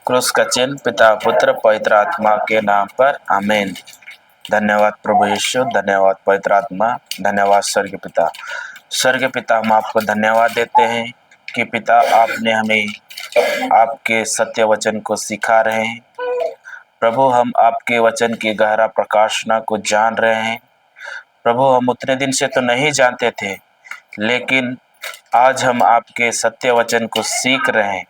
क्रूस का चिन्ह पिता पुत्र पवित्र आत्मा के नाम पर आमीन। धन्यवाद प्रभु यीशु, धन्यवाद पवित्र आत्मा, धन्यवाद स्वर्ग पिता। स्वर्ग पिता, हम आपको धन्यवाद देते हैं कि पिता आपने हमें आपके सत्य वचन को सिखा रहे हैं। प्रभु, हम आपके वचन की गहरा प्रकाशना को जान रहे हैं। प्रभु, हम उतने दिन से तो नहीं जानते थे, लेकिन आज हम आपके सत्य वचन को सीख रहे हैं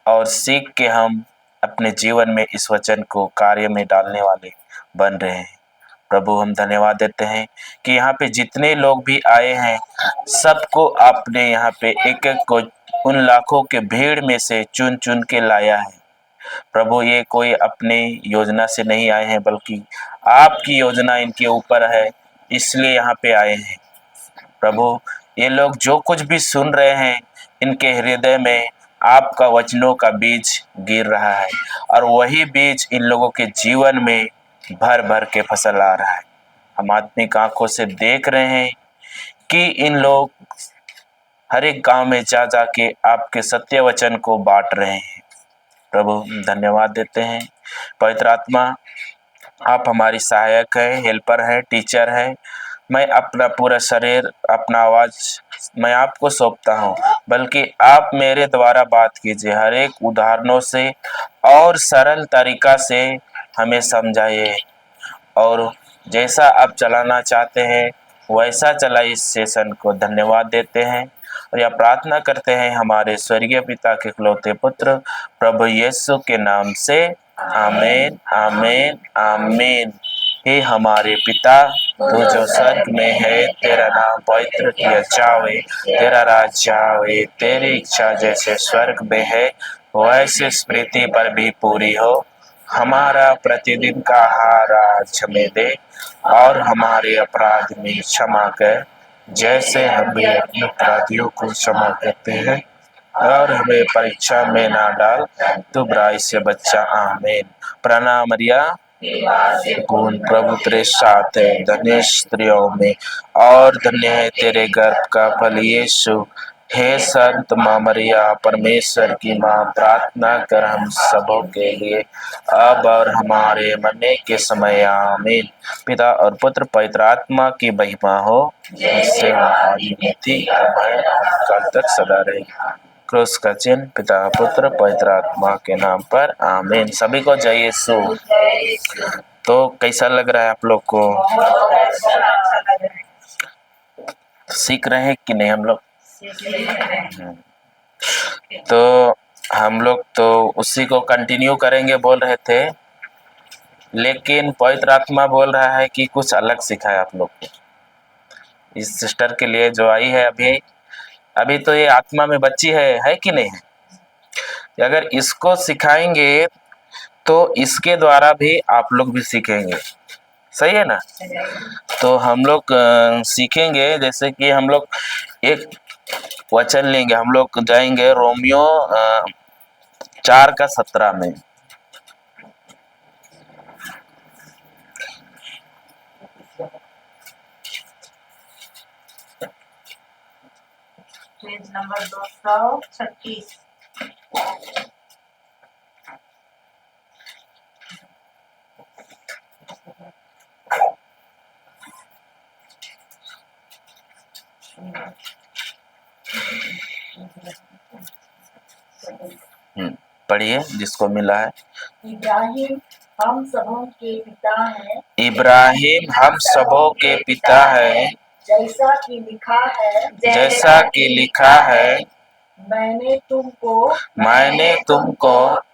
और सीख के हम अपने जीवन में इस वचन को कार्य में डालने वाले बन रहे हैं। प्रभु, हम धन्यवाद देते हैं कि यहाँ पे जितने लोग भी आए हैं, सबको आपने यहाँ पे एक एक को उन लाखों के भीड़ में से चुन चुन के लाया है। प्रभु, ये कोई अपने योजना से नहीं आए हैं, बल्कि आपकी योजना इनके ऊपर है, इसलिए यहाँ पे आए हैं। प्रभु, ये लोग जो कुछ भी सुन रहे हैं, इनके हृदय में आपका वचनों का बीज गिर रहा है और वही बीज इन लोगों के जीवन में भर भर के फसल आ रहा है। हम आत्मिक आंखों से देख रहे हैं कि इन लोग हर एक गांव में जा जा के आपके सत्य वचन को बांट रहे हैं। प्रभु, धन्यवाद देते हैं। पवित्र आत्मा, आप हमारी सहायक है, हेल्पर है, टीचर है। मैं अपना पूरा शरीर, अपना आवाज़ मैं आपको सौंपता हूँ, बल्कि आप मेरे द्वारा बात कीजिए। हर एक उदाहरणों से और सरल तरीका से हमें समझाइए और जैसा आप चलाना चाहते हैं वैसा चलाइए इस सेशन को। धन्यवाद देते हैं और यह प्रार्थना करते हैं हमारे स्वर्गीय पिता के इकलौते पुत्र प्रभु यीशु के नाम से, आमीन, आमीन, आमीन। हे हमारे पिता, तू जो स्वर्ग में है, तेरा नाम पवित्र किया जावे, तेरा राज्य आवे, तेरी इच्छा जैसे स्वर्ग में है वैसे पृथ्वी पर भी पूरी हो। हमारा प्रतिदिन का आहार आज हमें दे और हमारे अपराध में क्षमा कर, जैसे हम भी अपने अपराधियों को क्षमा करते हैं, और हमें परीक्षा में ना डाल, तू बुराई से बच्चा। आमीन। प्रणाम मरिया, पूर्ण प्रभु तेरे साथ है, धन्य स्त्रियों में और धन्य है तेरे गर्भ का फल यीशु। हे संत माँ मरिया, परमेश्वर की माँ, प्रार्थना कर हम सबों के लिए, अब और हमारे मरने के समय। आमीन। पिता और पुत्र पवित्र आत्मा की महिमा हो, जिससे आदि में थी, अब है, कल तक सदा रहे। क्रूस का चिन्ह पिता पुत्र पवित्र आत्मा के नाम पर, आमीन। सभी को जय यीशु। तो कैसा लग रहा है आप लोग को? सीख रहे हैं कि नहीं हम लोग? तो हम लोग तो उसी को कंटिन्यू करेंगे बोल रहे थे, लेकिन पवित्र आत्मा बोल रहा है कि कुछ अलग सिखाए आप लोग को। इस सिस्टर के लिए जो आई है अभी तो ये आत्मा में बच्ची है कि नहीं है? अगर इसको सिखाएंगे तो इसके द्वारा भी आप लोग भी सीखेंगे। सही है ना? तो हम लोग सीखेंगे, जैसे कि हम लोग एक वचन लेंगे, हम लोग जाएंगे रोमियो 4:17 में। Page number 236। पढ़िए जिसको मिला है। इब्राहिम हम सबों के पिता है, इब्राहिम हम सबों के पिता है, जैसा कि लिखा है, जैसा कि लिखा है, मैंने तुमको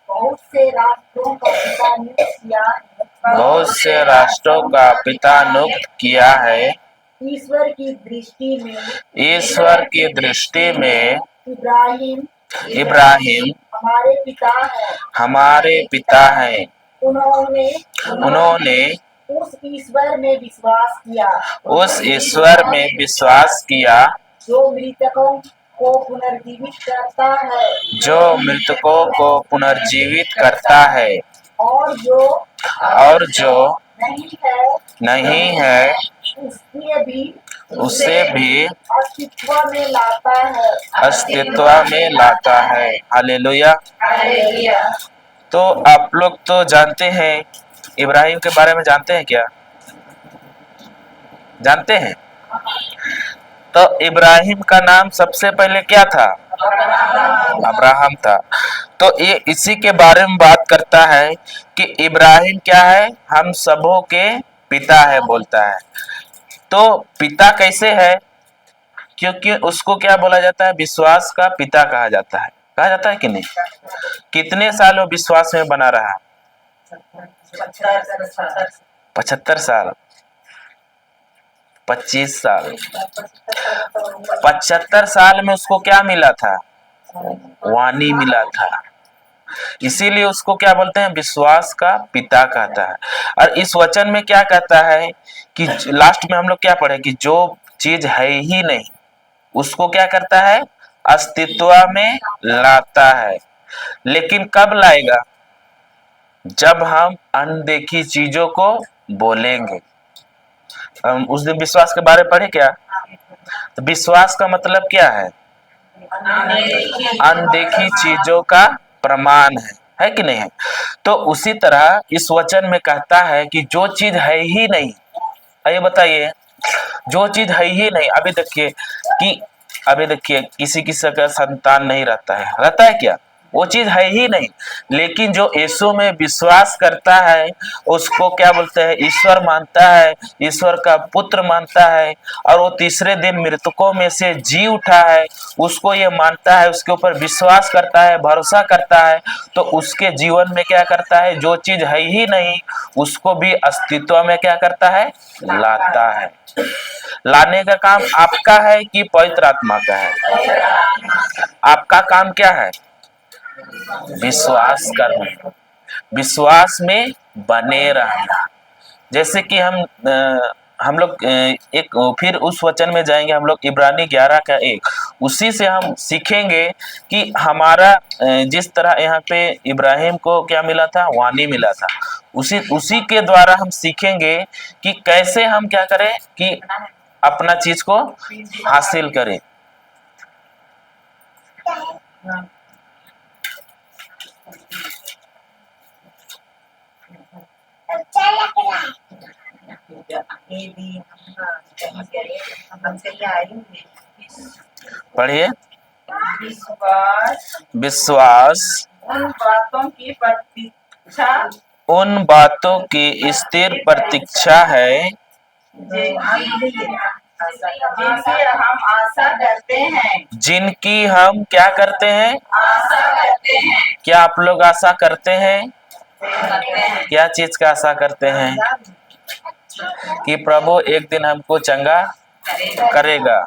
बहुत से राष्ट्रों का पिता नियुक्त किया है, बहुत से राष्ट्रों का पिता नियुक्त किया है। ईश्वर की दृष्टि में इब्राहिम हमारे पिता हैं। उन्होंने उस ईश्वर में विश्वास किया जो मृतकों को पुनर्जीवित करता है और जो नहीं है उसे भी अस्तित्व में लाता है। हालेलुया। तो आप लोग तो जानते हैं, इब्राहिम के बारे में जानते हैं क्या? जानते हैं? तो इब्राहिम का नाम सबसे पहले क्या था? अब्राहम था। तो ये इसी के बारे में बात करता है कि इब्राहिम क्या है? हम सबों के पिता है बोलता है। तो पिता कैसे है? क्योंकि उसको क्या बोला जाता है? विश्वास का पिता कहा जाता है। कहा जाता है कि नहीं? कितने साल वो विश्वास में बना रहा? 75 साल, 25 साल। 75 साल में उसको क्या मिला था? वाणी मिला था। इसीलिए उसको क्या बोलते हैं? विश्वास का पिता कहता है। और इस वचन में क्या कहता है कि लास्ट में हम लोग क्या पढ़े कि जो चीज है ही नहीं उसको क्या करता है? अस्तित्व में लाता है। लेकिन कब लाएगा? जब हम अनदेखी चीजों को बोलेंगे। हम उस दिन विश्वास के बारे में पढ़े क्या? तो विश्वास का मतलब क्या है? अनदेखी चीजों का प्रमाण है कि नहीं है? तो उसी तरह इस वचन में कहता है कि जो चीज है ही नहीं, आइए बताइए, जो चीज है ही नहीं। अभी देखिए किसी किसी का संतान नहीं रहता है, रहता है क्या? वो चीज है ही नहीं। लेकिन जो यीशु में विश्वास करता है उसको क्या बोलते हैं? ईश्वर मानता है, ईश्वर का पुत्र मानता है, और वो तीसरे दिन मृतकों में से जी उठा है, उसको ये मानता है, उसके ऊपर विश्वास करता है, भरोसा करता है, तो उसके जीवन में क्या करता है? जो चीज है ही नहीं उसको भी अस्तित्व में क्या करता है? लाता है। लाने का काम आपका है कि पवित्र आत्मा का है? आपका काम क्या है? विश्वास करना, विश्वास में बने रहना। जैसे कि हम लोग एक फिर उस वचन में जाएंगे, हम लोग इब्रानी 11 का 1, उसी से हम सीखेंगे कि हमारा जिस तरह यहाँ पे इब्राहिम को क्या मिला था? वाणी मिला था। उसी के द्वारा हम सीखेंगे कि कैसे हम क्या करें कि अपना चीज को हासिल करें। पढ़िए। विश्वास उन बातों की स्थिर प्रतीक्षा है जिनकी हम क्या करते हैं? क्या आप लोग आशा करते हैं? क्या चीज का आशा करते हैं? कि प्रभु एक दिन हमको चंगा करेगा,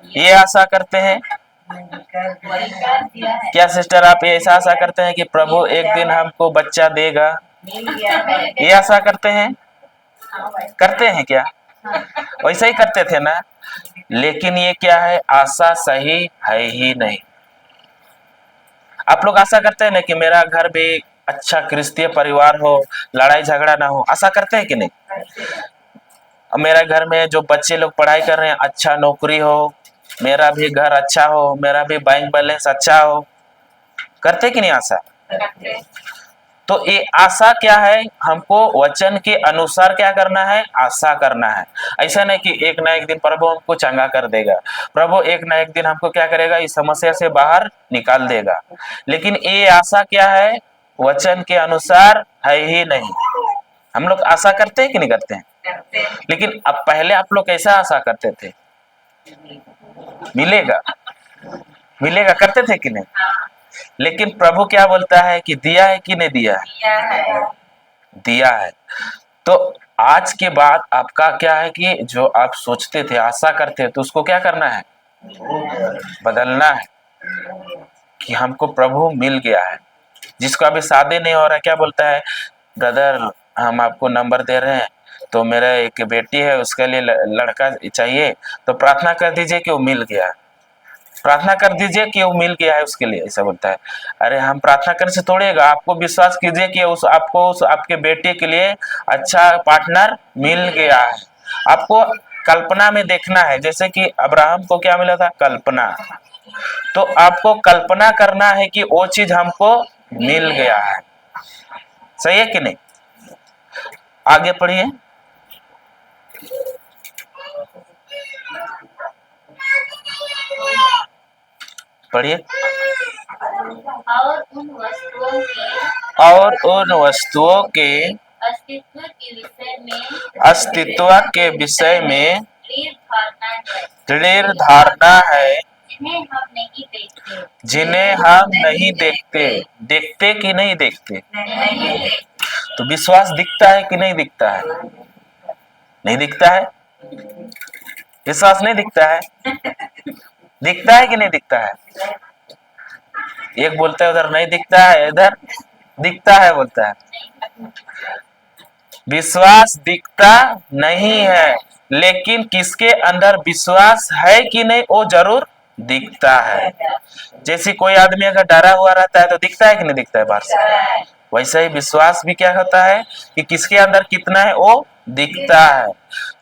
ये आशा करते हैं? क्या सिस्टर आप ये ऐसा आशा करते हैं कि प्रभु एक दिन हमको बच्चा देगा, ये आशा करते हैं? करते हैं क्या? वैसा ही करते थे ना। लेकिन ये क्या है? आशा सही है ही नहीं। आप लोग आशा करते हैं ना कि मेरा घर भी अच्छा क्रिस्तीय परिवार हो, लड़ाई झगड़ा ना हो, आशा करते हैं कि नहीं? मेरा घर में जो बच्चे लोग पढ़ाई कर रहे हैं अच्छा नौकरी हो, मेरा भी घर अच्छा हो, मेरा भी बैंक बैलेंस अच्छा हो, करते कि नहीं आशा? तो ये आशा क्या है? हमको वचन के अनुसार क्या करना है? आशा करना है। ऐसा नहीं कि एक ना एक दिन प्रभु हमको चंगा कर देगा, प्रभु एक ना एक दिन हमको क्या करेगा? इस समस्या से बाहर निकाल देगा। लेकिन ये आशा क्या है? वचन के अनुसार है ही नहीं। हम लोग आशा करते हैं कि नहीं करते हैं? लेकिन अब पहले आप लोग कैसा आशा करते थे? मिलेगा, मिलेगा करते थे कि नहीं? लेकिन प्रभु क्या बोलता है कि दिया है कि नहीं दिया है? दिया है। तो आज के बाद आपका क्या है कि जो आप सोचते थे, आशा करते थे, तो उसको क्या करना है? बदलना है कि हमको प्रभु मिल गया है। जिसको अभी शादी नहीं हो रहा, क्या बोलता है? ब्रदर हम आपको नंबर दे रहे हैं, तो मेरा एक बेटी है उसके लिए लड़का चाहिए, तो प्रार्थना कर दीजिए कि वो मिल गया, प्रार्थना कर दीजिए कि वो मिल गया है उसके लिए, ऐसा बोलता है। अरे हम प्रार्थना करने से तोड़ेगा, आपको विश्वास कीजिए कि उस आपके बेटे के लिए अच्छा पार्टनर मिल गया है। आपको कल्पना में देखना है, जैसे कि अब्राहम को क्या मिला था? कल्पना। तो आपको कल्पना करना है कि वो चीज हमको मिल गया है। सही है कि नहीं? आगे पढ़िए। पढ़िए। और उन वस्तुओं के और उन वस्तुओं के अस्तित्व के विषय में अस्तित्व के विषय में दृढ़ धारणा है, जिन्हें हम नहीं देखते। देखते कि नहीं देखते? तो विश्वास दिखता है कि नहीं दिखता है? नहीं दिखता है। विश्वास नहीं दिखता है। दिखता है कि नहीं दिखता है? एक बोलता है उधर नहीं दिखता है, इधर दिखता है बोलता है। विश्वास दिखता नहीं है, लेकिन किसके अंदर विश्वास है कि नहीं वो जरूर दिखता है। जैसे कोई आदमी अगर डरा हुआ रहता है तो दिखता है कि नहीं दिखता है बाहर से? वैसे ही विश्वास भी क्या होता है कि किसके अंदर कितना है वो दिखता है।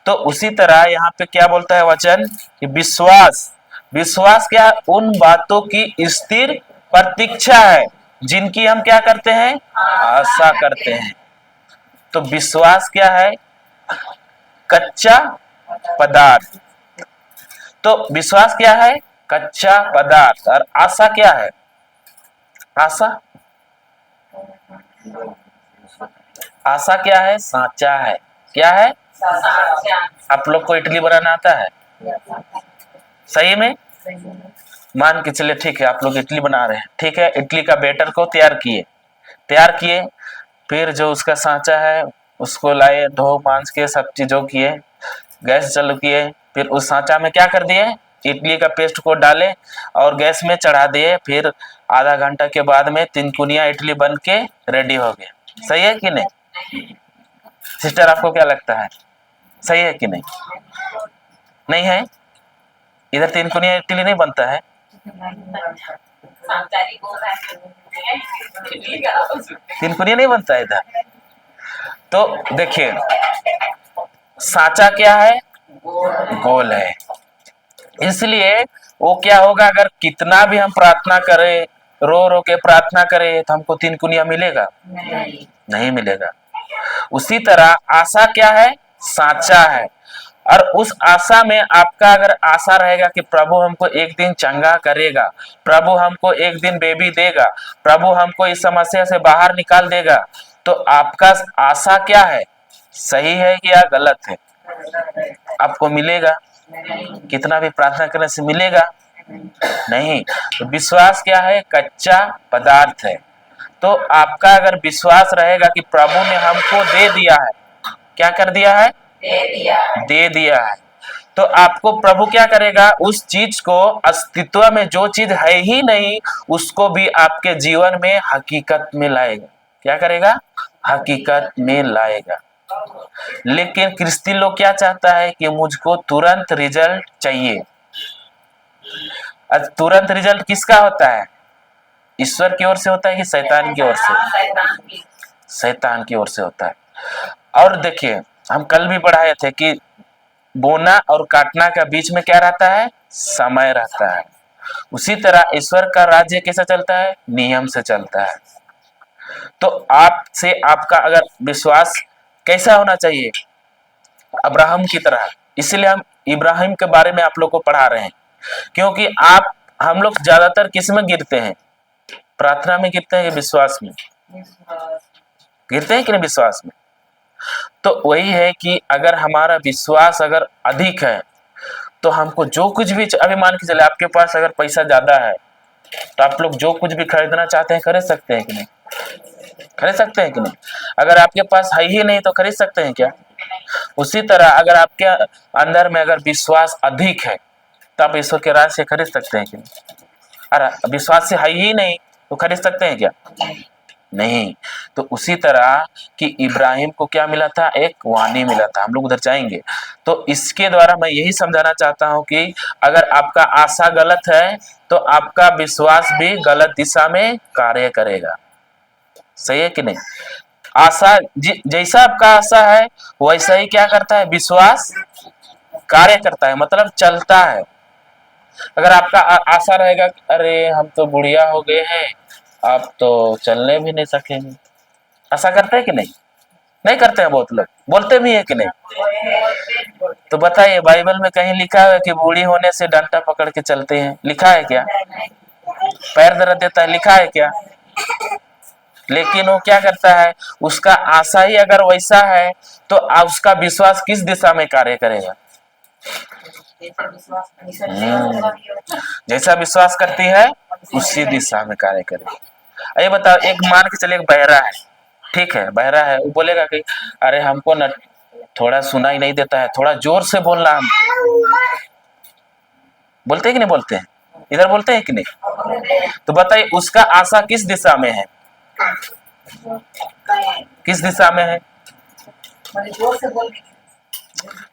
तो उसी तरह यहाँ पे क्या बोलता है वचन कि विश्वास क्या? उन बातों की स्थिर प्रतीक्षा है जिनकी हम क्या करते हैं? आशा करते हैं। तो विश्वास क्या है? कच्चा पदार्थ। तो विश्वास क्या है? कच्चा पदार्थ। और आशा क्या है? आशा क्या है? सांचा है। क्या है? आप लोग को इडली बनाना आता है? सही में? मान के चले ठीक है, आप लोग इडली बना रहे हैं, ठीक है। इडली का बैटर को तैयार किए, फिर जो उसका सांचा है उसको लाए, धो मांज के सब चीजों किए, गैस चालू किए, फिर उस सांचा में क्या कर दिए? इडली का पेस्ट को डाले और गैस में चढ़ा दिए। फिर आधा घंटा के बाद में तिनकुनिया इडली बन के रेडी हो गया। सही है कि नहीं? सिस्टर आपको क्या लगता है? सही है कि नहीं? नहीं है? इधर तिनकुनिया इडली नहीं बनता है। तिनकुनिया नहीं बनता है इधर। तो देखिए सांचा क्या है? गोल है। इसलिए वो क्या होगा, अगर कितना भी हम प्रार्थना करें, रो रो के प्रार्थना करें, तो हमको तिनकुनिया मिलेगा? नहीं मिलेगा। उसी तरह आशा क्या है? सांचा है। और उस आशा में आपका अगर आशा रहेगा कि प्रभु हमको एक दिन चंगा करेगा, प्रभु हमको एक दिन बेबी देगा, प्रभु हमको इस समस्या से बाहर निकाल देगा, तो आपका आशा क्या है? सही है या गलत है? आपको मिलेगा? कितना भी प्रार्थना करने से मिलेगा? नहीं। तो विश्वास क्या है? कच्चा पदार्थ है। तो आपका अगर विश्वास रहेगा कि प्रभु ने हमको दे दिया है, क्या कर दिया है? दे दिया है, तो आपको प्रभु क्या करेगा? उस चीज को, अस्तित्व में जो चीज है ही नहीं, उसको भी आपके जीवन में हकीकत में लाएगा। क्या करेगा? हकीकत में लाएगा। लेकिन क्रिस्ती लोग क्या चाहता है कि मुझको तुरंत रिजल्ट चाहिए। तुरंत रिजल्ट किसका होता है? ईश्वर की ओर से होता है कि शैतान की ओर से? शैतान की ओर से होता है। और देखिए हम कल भी पढ़ाए थे कि बोना और काटना का बीच में क्या रहता है? समय रहता है। उसी तरह ईश्वर का राज्य कैसा चलता है? नियम से चलता है। तो आपसे आपका अगर विश्वास कैसा होना चाहिए? अब्राहम की तरह। इसलिए हम इब्राहिम के बारे में आप लोग को पढ़ा रहे हैं, क्योंकि हम लोग ज्यादातर किस में गिरते हैं? प्रार्थना में गिरते हैं कि विश्वास में गिरते हैं कि नहीं? विश्वास में। तो वही है कि अगर हमारा विश्वास अगर अधिक है तो हमको जो कुछ भी, अभी मान के चले आपके पास अगर पैसा ज्यादा है तो आप लोग जो कुछ भी खरीदना चाहते हैं खरीद सकते हैं कि नहीं? खरीद सकते हैं कि नहीं? अगर आपके पास है ही नहीं तो खरीद सकते हैं क्या? उसी तरह अगर आपके अंदर में अगर विश्वास अधिक है तो आप ईश्वर के राज से खरीद सकते हैं कि नहीं? अरे विश्वास से है ही नहीं तो खरीद सकते हैं क्या? नहीं। तो उसी तरह कि इब्राहिम को क्या मिला था? एक वाणी मिला था। हम लोग उधर जाएंगे। तो इसके द्वारा मैं यही समझाना चाहता हूं कि अगर आपका आशा गलत है तो आपका विश्वास भी गलत दिशा में कार्य करेगा। सही है कि नहीं? आशा जैसा आपका आशा है वैसा ही क्या करता है? विश्वास कार्य करता है, मतलब चलता है। अगर आपका आशा रहेगा कि अरे हम तो बुढ़िया हो गए हैं, आप तो चलने भी नहीं सकेंगे, आशा करते हैं कि नहीं? नहीं करते हैं बहुत लोग, बोलते भी है कि नहीं? तो बताइए बाइबल में कहीं लिखा है कि बूढ़ी होने से डंडा पकड़ के चलते हैं? लिखा है क्या? पैर दर्द देता है, लिखा है क्या? लेकिन वो क्या करता है, उसका आशा ही अगर वैसा है तो उसका विश्वास किस दिशा में कार्य करेगा? जैसा विश्वास करती है उसी दिशा में कार्य करेगा। ये बताओ, एक मान के चले, एक बहरा है, ठीक है, बहरा है, वो बोलेगा कि अरे हमको न थोड़ा सुनाई नहीं देता है, थोड़ा जोर से बोलना। हम बोलते हैं कि नहीं बोलते हैं? इधर बोलते हैं कि नहीं? तो बताइए उसका आशा किस दिशा में है? किस दिशा में है?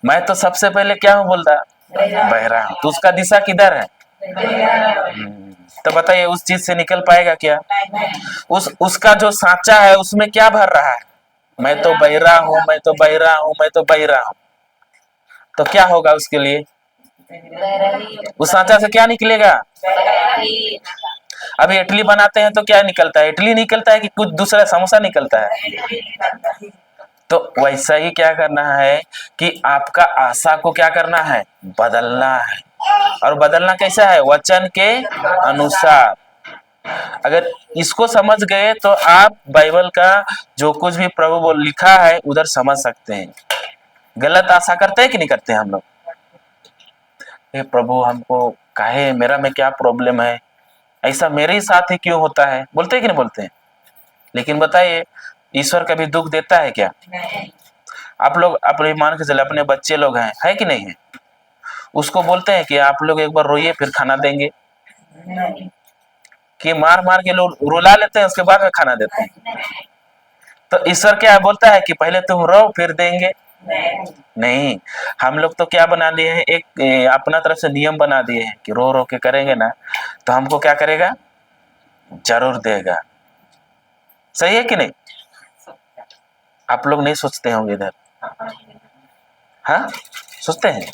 मैं तो सबसे पहले क्या हूँ बोलता, बहरा हूँ, तो उसका दिशा किधर है? तो बताइए उस चीज से निकल पाएगा क्या? उसका जो सांचा है उसमें क्या भर रहा है? मैं तो बहरा हूँ, मैं तो बहरा हूँ, मैं तो बहरा हूँ। तो क्या होगा उसके लिए? उस सांचा से क्या निकलेगा? अभी इडली बनाते हैं तो क्या निकलता है? इडली निकलता है कि कुछ दूसरा समोसा निकलता है? तो वैसा ही क्या करना है कि आपका आशा को क्या करना है? बदलना है। और बदलना कैसा है? वचन के अनुसार। अगर इसको समझ गए तो आप बाइबल का जो कुछ भी प्रभु लिखा है उधर समझ सकते हैं। गलत आशा करते हैं कि नहीं करते हैं हम लोग? हे प्रभु हमको काहे, मेरा में क्या प्रॉब्लम है, ऐसा मेरे ही साथ ही क्यों होता है? बोलते हैं कि नहीं बोलते हैं? लेकिन बताइए ईश्वर कभी दुख देता है क्या? आप लोग अपने मान के चले, अपने बच्चे लोग हैं, है कि नहीं है? उसको बोलते हैं कि आप लोग एक बार रोइए फिर खाना देंगे? कि मार मार के लोग रुला लेते हैं उसके बाद में खाना देते हैं? तो ईश्वर क्या बोलता है कि पहले तुम रो फिर देंगे? नहीं, हम लोग तो क्या बना दिए हैं, एक अपना तरफ से नियम बना दिए हैं कि रो रो के करेंगे ना तो हमको क्या करेगा? जरूर देगा। सही है कि नहीं? आप लोग नहीं सोचते होंगे इधर? हाँ सोचते हैं?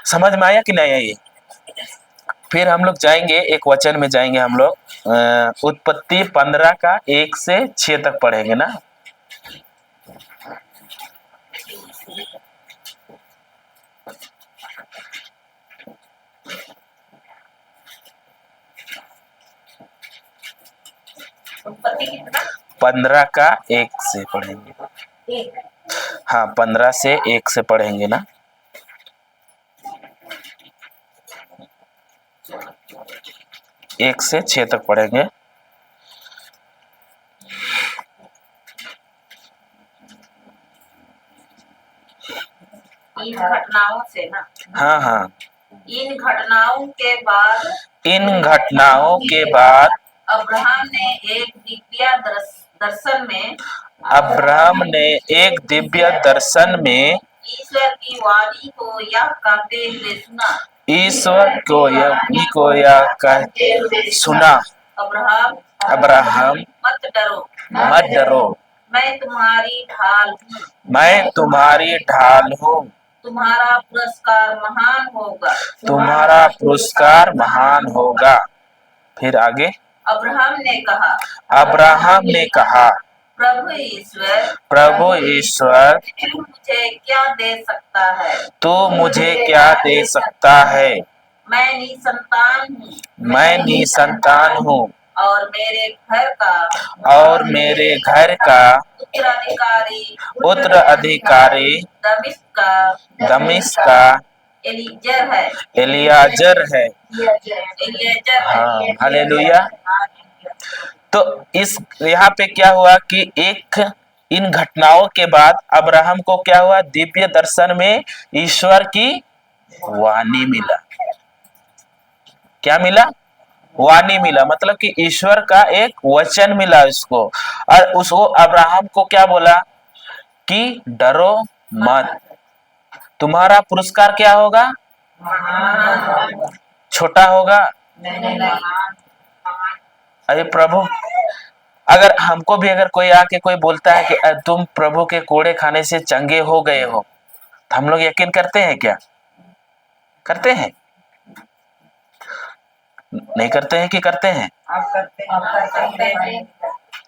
समझ में आया कि नहीं आया ये? फिर हम लोग जाएंगे एक वचन में, जाएंगे हम लोग उत्पत्ति 15 का 1 से 6 तक पढ़ेंगे ना। उत्पत्ति कितना? 15 का 1 से पढ़ेंगे। हाँ 15 से 1 से पढ़ेंगे ना। एक से 6 तक पढ़ेंगे। इन घटनाओं से ना। हाँ हाँ। इन घटनाओं के बाद इन घटनाओं के बाद अब्राहम ने एक दिव्य दर्शन में अब्राहम ने एक दिव्य दर्शन में ईश्वर की वाणी को यह कहते हुए सुना। ईश्वर को यह कहते सुना, अब्राहम अब्राहम मत डरो, मत डरो, मैं तुम्हारी ढाल हूँ, मैं तुम्हारी ढाल हूँ, तुम्हारा पुरस्कार महान होगा, तुम्हारा पुरस्कार महान होगा। फिर आगे अब्राहम ने कहा, अब्राहम ने कहा प्रभु ईश्वर तू मुझे क्या दे सकता है? मुझे क्या दे सकता है? मैं निसंतान हूँ, मैं निसंतान हूँ और और मेरे घर का उत्तराधिकारी दमिश्क का एलियाजर है। हाँ हालेलुया। तो इस यहाँ पे क्या हुआ कि इन घटनाओं के बाद अब्राहम को क्या हुआ? दिव्य दर्शन में ईश्वर की वाणी मिला। क्या मिला? वाणी मिला, मतलब कि ईश्वर का एक वचन मिला उसको। और उसको अब्राहम को क्या बोला कि डरो मत, तुम्हारा पुरस्कार क्या होगा? छोटा होगा? अरे प्रभु, अगर हमको भी अगर कोई आके कोई बोलता है कि तुम प्रभु के कोड़े खाने से चंगे हो गए हो, तो हम लोग यकीन करते हैं क्या? करते हैं? नहीं करते हैं कि करते हैं?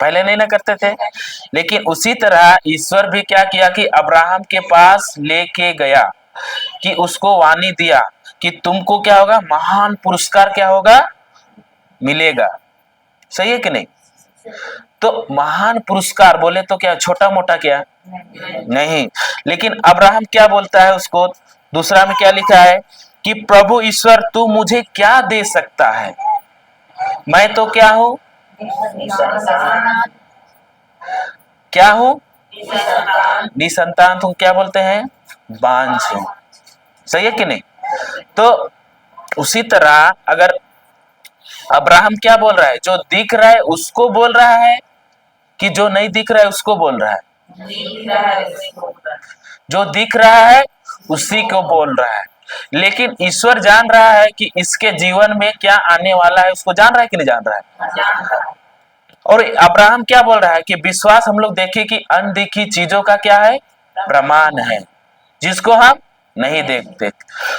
पहले नहीं ना करते थे। लेकिन उसी तरह ईश्वर भी क्या किया कि अब्राहम के पास लेके गया, कि उसको वाणी दिया कि तुमको क्या होगा, महान पुरस्कार क्या होगा, मिलेगा। सही है कि नहीं? तो महान पुरस्कार बोले तो क्या छोटा मोटा क्या नहीं। लेकिन अब्राहम क्या बोलता है उसको, दूसरा में क्या लिखा है कि प्रभु ईश्वर तू मुझे क्या दे सकता है, मैं तो क्या हूं, क्या हूं, निसंतान। तुम क्या बोलते हैं, बांझ हूं। सही है कि नहीं? तो उसी तरह अगर अब्राहम क्या बोल रहा है, जो दिख रहा है उसको बोल रहा है कि जो नहीं दिख रहा है उसको बोल रहा है, जो दिख रहा है उसी को बोल रहा है। लेकिन ईश्वर जान रहा है कि इसके जीवन में क्या आने वाला है, उसको जान रहा है कि नहीं जान रहा है। और अब्राहम क्या बोल रहा है कि विश्वास हम लोग देखें कि अनदेखी चीजों का क्या है, प्रमाण है, जिसको हम नहीं देखते।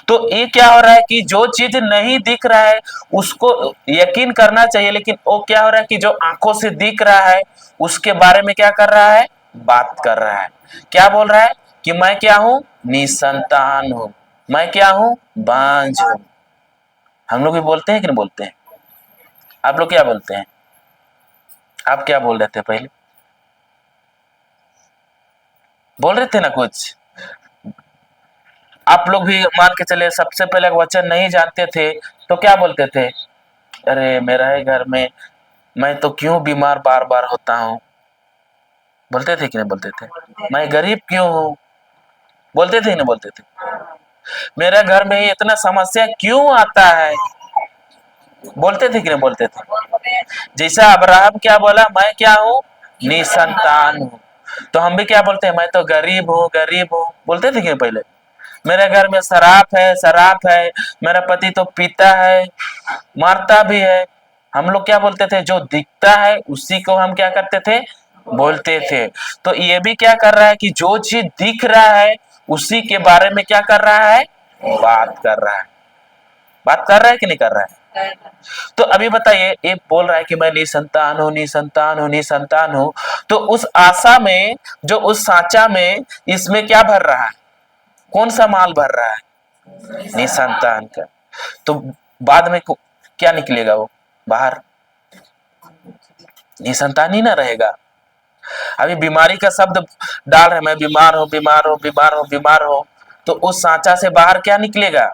तो ये क्या हो रहा है कि जो चीज नहीं दिख रहा है उसको यकीन करना चाहिए, लेकिन वो क्या हो रहा है कि जो आंखों से दिख रहा है उसके बारे में क्या कर रहा है, बात कर रहा है। क्या बोल रहा है कि मैं क्या हूं, निसंतान हूं, मैं क्या हूं, बांझ हूं। हम लोग भी बोलते हैं कि नहीं बोलते हैं? आप लोग क्या बोलते हैं? आप क्या बोल रहे थे पहले, बोल रहे थे ना कुछ? आप लोग भी मान के चले सबसे पहले वचन नहीं जानते थे तो क्या बोलते थे, अरे मेरा ही घर में मैं तो क्यों बीमार बार बार होता हूँ। बोलते थे कि नहीं बोलते थे? मैं गरीब क्यों हूँ, बोलते थे कि नहीं बोलते थे? मेरे घर में इतना समस्या क्यों आता है, बोलते थे कि नहीं बोलते थे? जैसा अब्राहम क्या बोला, मैं क्या हूँ, निसंतान हूँ। तो हम भी क्या बोलते हैं, मैं तो गरीब हूँ, गरीब हूँ। बोलते थे कि नहीं पहले? मेरे घर में शराब है, शराब है, मेरा पति तो पीता है, मारता भी है। हम लोग क्या बोलते थे, जो दिखता है उसी को हम क्या करते थे, बोलते थे। तो ये भी क्या कर रहा है कि जो चीज दिख रहा है उसी के बारे में क्या कर रहा है, बात कर रहा है। बात कर रहा है कि नहीं कर रहा है? तो अभी बताइए, ये बोल रहा है कि मैं निसंतान हूँ, निसंतान हूँ, निसंतान हूँ। तो उस आशा में, जो उस सांचा में, इसमें क्या भर रहा है, कौन सा माल भर रहा है, निसंतान का। तो बाद में क्या निकलेगा, वो बाहर निसंतान ही ना रहेगा। अभी बीमारी का शब्द डाल रहे, मैं बीमार हूं, बीमार हूं, बीमार हूं, बीमार हूं। तो उस सांचा से बाहर क्या निकलेगा,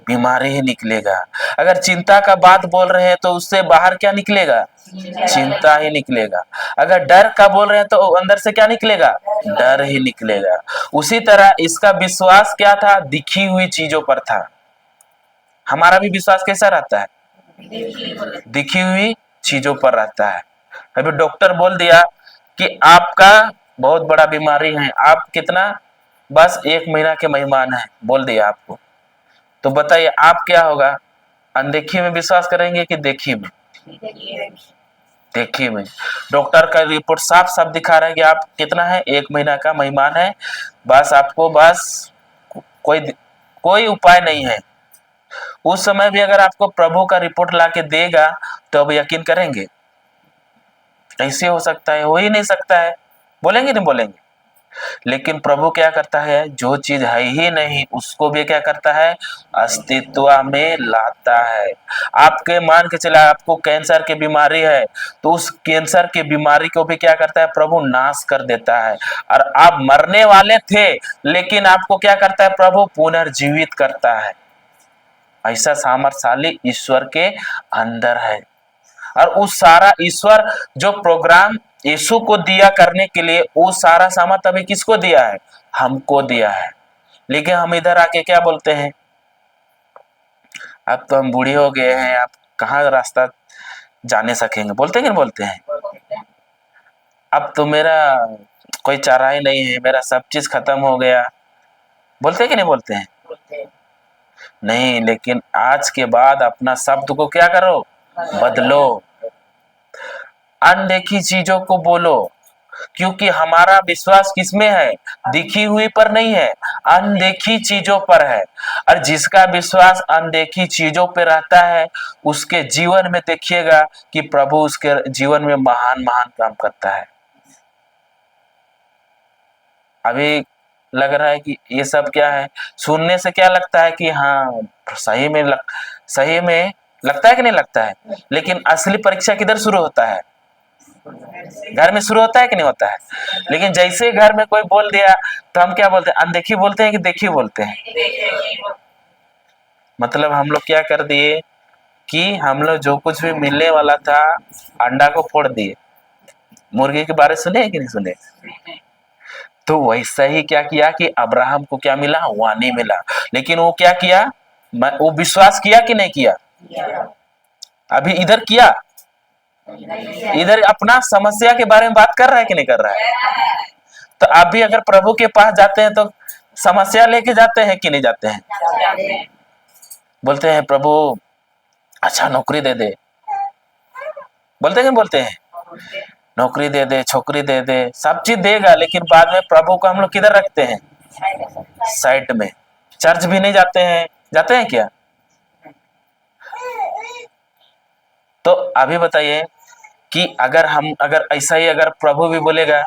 बीमारी ही निकलेगा। अगर चिंता का बात बोल रहे हैं तो उससे बाहर क्या निकलेगा, चिंता ही निकलेगा। अगर डर का बोल रहे हैं तो अंदर से क्या निकलेगा, डर ही निकलेगा। उसी तरह इसका विश्वास क्या था, दिखी हुई चीजों पर था। हमारा भी विश्वास कैसा रहता है, दिखी हुई चीजों पर रहता है। अभी डॉक्टर बोल दिया कि आपका बहुत बड़ा बीमारी है, आप कितना, बस 1 महीना के मेहमान है, बोल दिया आपको। तो बताइए आप क्या होगा, अनदेखी में विश्वास करेंगे कि देखी में? देखी में। डॉक्टर का रिपोर्ट साफ साफ दिखा रहा है कि आप कितना है, 1 महीना का मेहमान है, बस आपको बस कोई कोई उपाय नहीं है। उस समय भी अगर आपको प्रभु का रिपोर्ट ला के देगा तो अब यकीन करेंगे? ऐसे हो सकता है, हो ही नहीं सकता है। बोलेंगे नहीं बोलेंगे? लेकिन प्रभु क्या करता है, जो चीज है ही नहीं उसको भी क्या करता है, अस्तित्व में लाता है। आपके मान के चला आपको कैंसर की बीमारी है, तो उस कैंसर की बीमारी को भी क्या करता है, प्रभु नाश कर देता है। और आप मरने वाले थे लेकिन आपको क्या करता है, प्रभु पुनर्जीवित करता है। ऐसा सामर्थ्यशाली ईश्वर के अंदर है। और उस सारा ईश्वर जो प्रोग्राम यीशु को दिया करने के लिए, वो सारा सामर्थ अभी किसको दिया है, हमको दिया है। लेकिन हम इधर आके क्या बोलते हैं, अब तो हम बूढ़े हो गए हैं, आप कहाँ रास्ता जाने सकेंगे, बोलते हैं कि नहीं बोलते हैं? अब तो मेरा कोई चारा ही नहीं है, मेरा सब चीज खत्म हो गया, बोलते हैं कि नहीं बोलते हैं? नहीं, लेकिन आज के बाद अपना शब्द को क्या करो, बदलो। अनदेखी चीजों को बोलो, क्योंकि हमारा विश्वास किसमें है? दिखी हुई पर नहीं है, अनदेखी चीजों पर है। और जिसका विश्वास अनदेखी चीजों पर रहता है, उसके जीवन में देखिएगा कि प्रभु उसके जीवन में महान महान काम करता है। अभी लग रहा है कि ये सब क्या है, सुनने से क्या लगता है कि हाँ सही में सही में लगता है कि नहीं लगता है, लेकिन असली परीक्षा किधर शुरू होता है? घर में शुरू होता है कि नहीं होता है? लेकिन जैसे घर में कोई बोल दिया तो हम क्या बोलते हैं? अनदेखी बोलते हैं कि देखी बोलते हैं? मतलब हम लोग क्या कर दिए कि हम लोग जो कुछ भी मिलने वाला था, अंडा को फोड़ दिए। मुर्गे के बारे सुने कि नहीं सुने? तो वैसा ही क्या किया कि अब्राहम को क्या मिला? वाणी मिला। लेकिन वो क्या किया? वो विश्वास किया कि नहीं किया? अभी इधर किया, इधर अपना समस्या के बारे में बात कर रहा है कि नहीं कर रहा है? तो आप भी अगर प्रभु के पास जाते हैं तो समस्या लेके जाते हैं कि नहीं जाते हैं? बोलते हैं प्रभु अच्छा नौकरी दे दे, बोलते हैं कि बोलते हैं? नौकरी दे दे, छोकरी दे दे, सब चीज देगा, लेकिन बाद में प्रभु को हम लोग किधर रखते हैं? साइड में। चर्च भी नहीं जाते हैं, जाते हैं क्या? तो अभी बताइए कि अगर ऐसा ही अगर प्रभु भी बोलेगा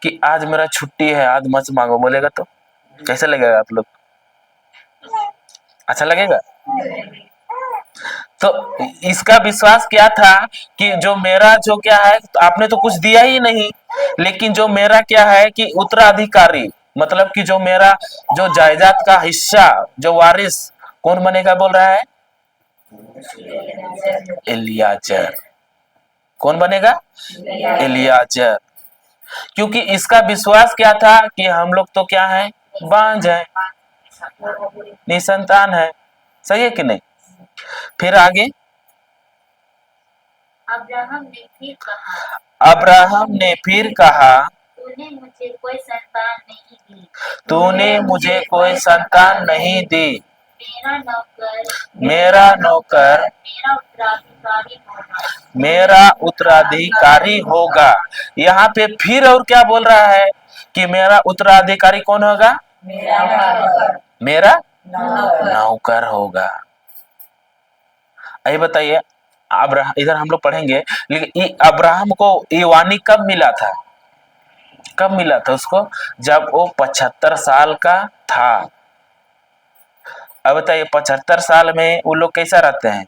कि आज मेरा छुट्टी है, आज मत मांगो, बोलेगा तो कैसे लगेगा आप लोग? अच्छा लगेगा? तो इसका विश्वास क्या था कि जो मेरा जो क्या है, तो आपने तो कुछ दिया ही नहीं, लेकिन जो मेरा क्या है कि उत्तराधिकारी, मतलब कि जो मेरा जो जायदाद का हिस्सा, जो वारिस कौन बनेगा बोल रहा है? एलियाजर। कौन बनेगा? एलियाजर। क्योंकि इसका विश्वास क्या था कि हम लोग तो क्या है? बांझ है, निसंतान है। सही है कि नहीं? फिर आगे अब्राहम ने फिर कहा तूने मुझे कोई संतान नहीं दी, तूने मुझे कोई संतान नहीं दी, मेरा नौकर मेरा नौकर मेरा उत्तराधिकारी मेरा उत्तराधिकारी होगा। होगा। यहाँ पे फिर और क्या बोल रहा है कि मेरा उत्तराधिकारी कौन होगा? मेरा नौकर होगा। अभी बताइए, अब्राहम, इधर हम लोग पढ़ेंगे, लेकिन अब्राहम को ये वाणी कब मिला था? कब मिला था उसको? जब वो 75 साल का था। अब बताइए 75 साल में वो लोग कैसा रहते हैं?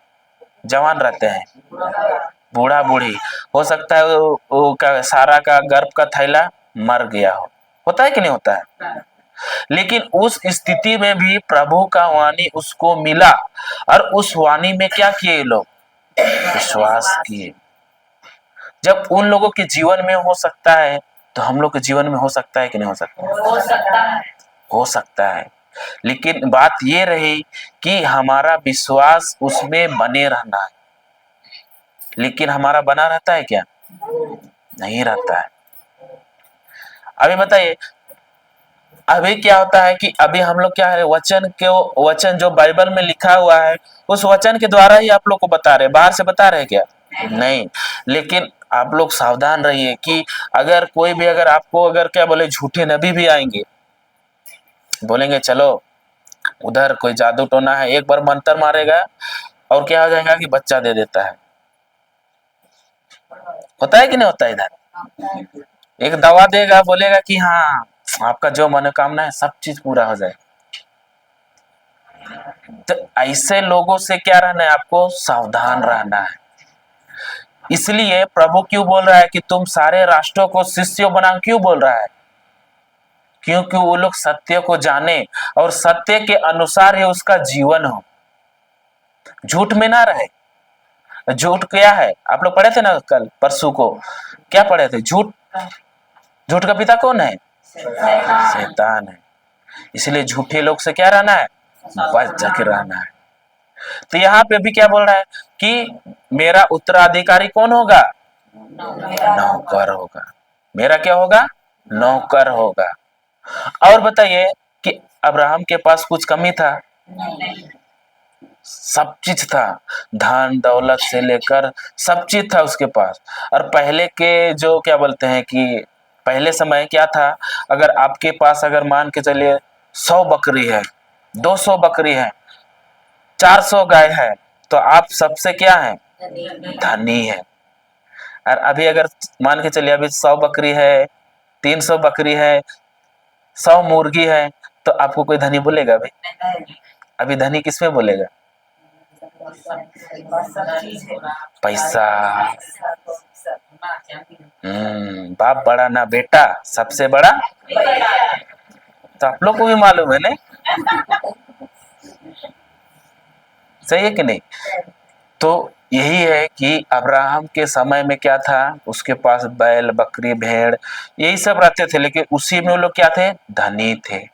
जवान रहते हैं, बूढ़ा बूढ़ी। हो सकता है वो क्या सारा का गर्भ का थैला मर गया हो, होता है कि नहीं होता है? लेकिन उस स्थिति में भी प्रभु का वाणी उसको मिला, और उस वाणी में क्या किए लोग? विश्वास किए। जब उन लोगों के जीवन में हो सकता है, तो हम लोग के जीवन में हो सकता है कि नहीं हो सकता? हो सकता है। हो सकता है। लेकिन बात ये रही कि हमारा विश्वास उसमें बने रहना है। लेकिन हमारा बना रहता है क्या? नहीं रहता है। अभी बताइए, अभी क्या होता है कि अभी हम लोग क्या है, वचन जो बाइबल में लिखा हुआ है, उस वचन के द्वारा ही आप लोग को बता रहे, बाहर से बता रहे क्या? नहीं। लेकिन आप लोग सावधान रहिए कि अगर कोई भी अगर आपको अगर क्या बोले, झूठे नबी भी आएंगे, बोलेंगे चलो उधर कोई जादू टोना है, एक बार मंत्र मारेगा और क्या हो जाएगा कि बच्चा दे देता है। होता है कि नहीं होता है? इधर एक दवा देगा, बोलेगा कि हाँ आपका जो मनोकामना है सब चीज पूरा हो जाए। तो ऐसे लोगों से क्या रहना है? आपको सावधान रहना है। इसलिए प्रभु क्यों बोल रहा है कि तुम सारे राष्ट्रों को शिष्यों बनाओ? क्यों बोल रहा है? क्योंकि वो लोग सत्य को जाने और सत्य के अनुसार ही उसका जीवन हो, झूठ में ना रहे। झूठ क्या है? आप लोग पढ़े थे ना कल परसों को, क्या पढ़े थे? झूठ का पिता कौन है? शैतान है। इसलिए झूठे लोग से क्या रहना है? बच के रहना है। तो यहाँ पे भी क्या बोल रहा है कि मेरा उत्तराधिकारी कौन होगा? नौकर होगा। मेरा क्या होगा? नौकर होगा। और बताइए कि अब्राहम के पास कुछ कमी था? सब चीज था, धन दौलत से लेकर सब चीज था उसके पास। और पहले के जो क्या बोलते हैं कि पहले समय क्या था, अगर आपके पास अगर मान के चलिए 100 बकरी है, 200 बकरी है, 400 गाय है, तो आप सबसे क्या है, धनी है। और अभी अगर मान के चलिए अभी 100 बकरी है, 300 बकरी है, 100 मुर्गी है, तो आपको कोई धनी बोलेगा? अभी अभी धनी किसमें बोलेगा? पैसा। बाप बड़ा ना बेटा, सबसे बड़ा। तो आप लोग को भी मालूम है नहीं? सही है कि नहीं? तो यही है कि अब्राहम के समय में क्या था, उसके पास बैल बकरी भेड़ यही सब रहते थे, लेकिन उसी में वो लोग क्या थे, धनी थे।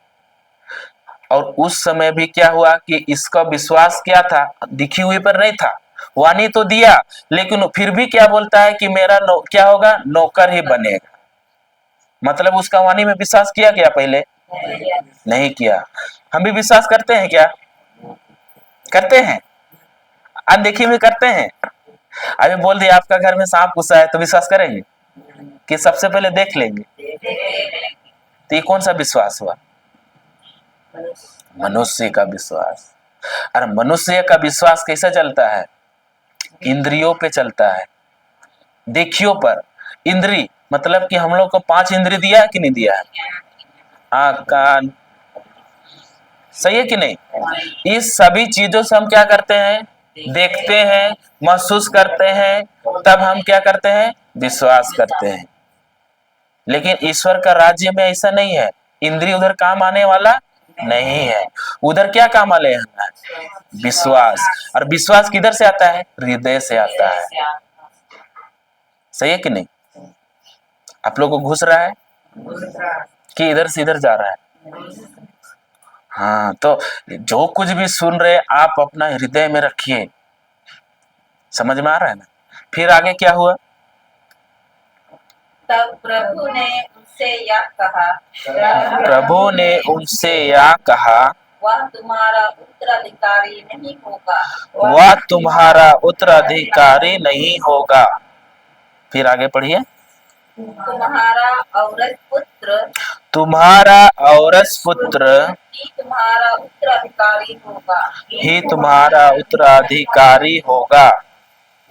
और उस समय भी क्या हुआ कि इसका विश्वास क्या था, दिखी हुई पर नहीं था। वाणी तो दिया, लेकिन फिर भी क्या बोलता है कि मेरा क्या होगा, नौकर ही बनेगा। मतलब उसका वाणी में विश्वास किया क्या पहले? नहीं किया। हम भी विश्वास करते हैं क्या? करते हैं, अनदेखी में करते हैं। अभी बोल दिया आपका घर में सांप घुसा है, तो विश्वास करेंगे कि सबसे पहले देख लेंगे? तो ये कौन सा विश्वास हुआ? मनुष्य का विश्वास। अरे मनुष्य का विश्वास कैसे चलता है? इंद्रियों पे चलता है, देखियो पर। इंद्री मतलब कि हम लोग को 5 इंद्री दिया है कि नहीं दिया है? आँख कान, सही है कि नहीं? इस सभी चीजों से हम क्या करते हैं, देखते हैं, महसूस करते हैं, तब हम क्या करते हैं, विश्वास करते हैं। लेकिन ईश्वर का राज्य में ऐसा नहीं है, इंद्रिय उधर काम आने वाला नहीं है। उधर क्या काम वाले हैं, विश्वास। और विश्वास किधर से आता है, हृदय से आता है। सही है कि नहीं? आप लोगों को घुस रहा है कि इधर से इधर जा रहा है? हाँ, तो जो कुछ भी सुन रहे आप अपना हृदय में रखिए। समझ में आ रहा है ना? फिर आगे क्या हुआ? तब प्रभु ने उनसे यह कहा, प्रभु ने उनसे यह कहा, वह तुम्हारा उत्तराधिकारी नहीं होगा। वह तुम्हारा उत्तराधिकारी नहीं होगा। फिर आगे पढ़िए। तुम्हारा औरत पुत्र तुम्हारा औरस पुत्र ही तुम्हारा उत्तराधिकारी होगा। ही तुम्हारा उत्तराधिकारी होगा।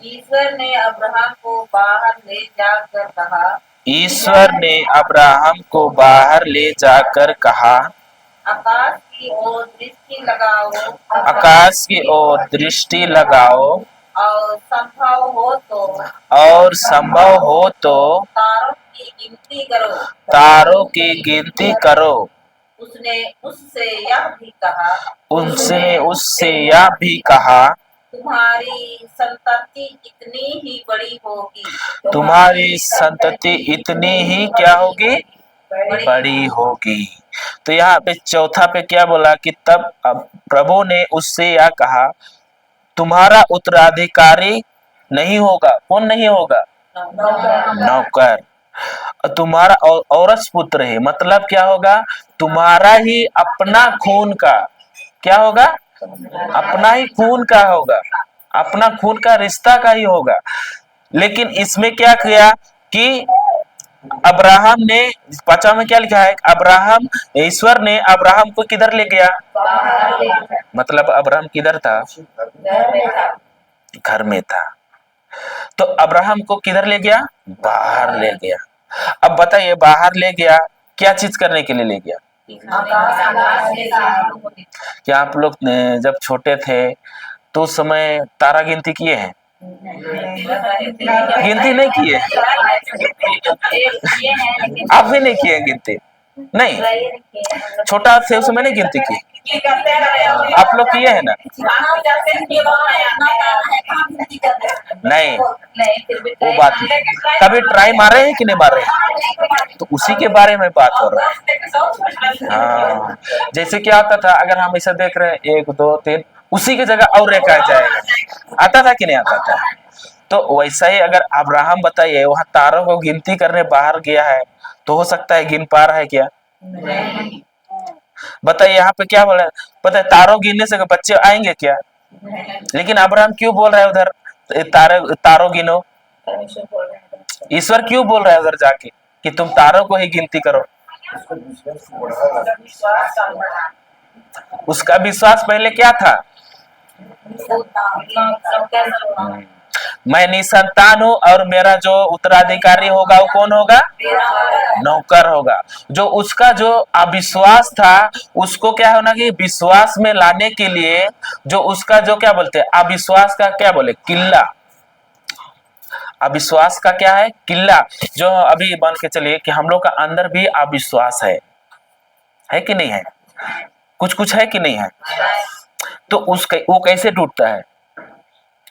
ईश्वर ने अब्राहम को बाहर ले जाकर कहा, ईश्वर ने अब्राहम को बाहर ले जाकर कहा, आकाश की ओर दृष्टि लगाओ, आकाश की ओर दृष्टि लगाओ, और संभव हो तो तारों की गिनती करो। तारों की गिनती करो। उसने उससे यह भी कहा, तुम्हारी संतति इतनी ही बड़ी होगी। तुम्हारी संतति इतनी ही क्या होगी, बड़ी होगी। तो यहाँ पे चौथा पे क्या बोला कि तब अब प्रभु ने उससे यह कहा, तुम्हारा उत्तराधिकारी नहीं होगा। कौन नहीं होगा? नौकर। तुम्हारा औरस पुत्र है, मतलब क्या होगा, तुम्हारा ही अपना खून का क्या होगा, अपना ही खून का होगा, अपना खून का रिश्ता का ही होगा। लेकिन इसमें क्या किया कि अब्राहम ने, 5 में क्या लिखा है, अब्राहम, ईश्वर ने अब्राहम को किधर ले गया? मतलब अब्राहम किधर था? घर में था। तो अब्राहम को किधर ले गया? बाहर ले गया। अब बताइए, बाहर ले गया क्या चीज करने के लिए ले गया? क्या आप लोग जब छोटे थे तो उस समय तारा गिनती किए हैं? गिनती नहीं किए? आप भी नहीं किए गिनती? नहीं, छोटा थे उस समय नहीं गिनती की? आप लोग किए हैं ना? नहीं, वो बात नहीं। कभी ट्राई मारे हैं कि नहीं मारे? तो उसी के बारे में बात हो रहा है। हाँ, जैसे क्या आता था, अगर हम ऐसा देख रहे हैं 1 2 3, उसी की जगह और एक आ जाएगा। आता था कि नहीं आता था? तो वैसा ही अगर अब्राहम बताइए वहां तारों को गिनती करने बाहर गया है, तो हो सकता है गिन पा रहा है क्या? बताइए यहाँ पे क्या बोला, पता है तारों गिनने से बच्चे आएंगे क्या? लेकिन अब्राहम क्यों बोल रहा है उधर तारों गिनो? ईश्वर क्यों बोल रहा है उधर जाके? कि तुम तारों को ही गिनती करो। विश्वास का बढ़ा उसका विश्वास पहले क्या था? मैं निसंतान हूं और मेरा जो उत्तराधिकारी होगा वो कौन होगा? नौकर होगा। जो उसका जो अविश्वास था उसको क्या होना कि विश्वास में लाने के लिए जो उसका जो क्या बोलते हैं अविश्वास का क्या बोले किल्ला, अविश्वास का क्या है किल्ला, जो अभी मान के चलिए कि हम लोग का अंदर भी अविश्वास है कि नहीं है? कुछ कुछ है कि नहीं है? तो वो कैसे टूटता है?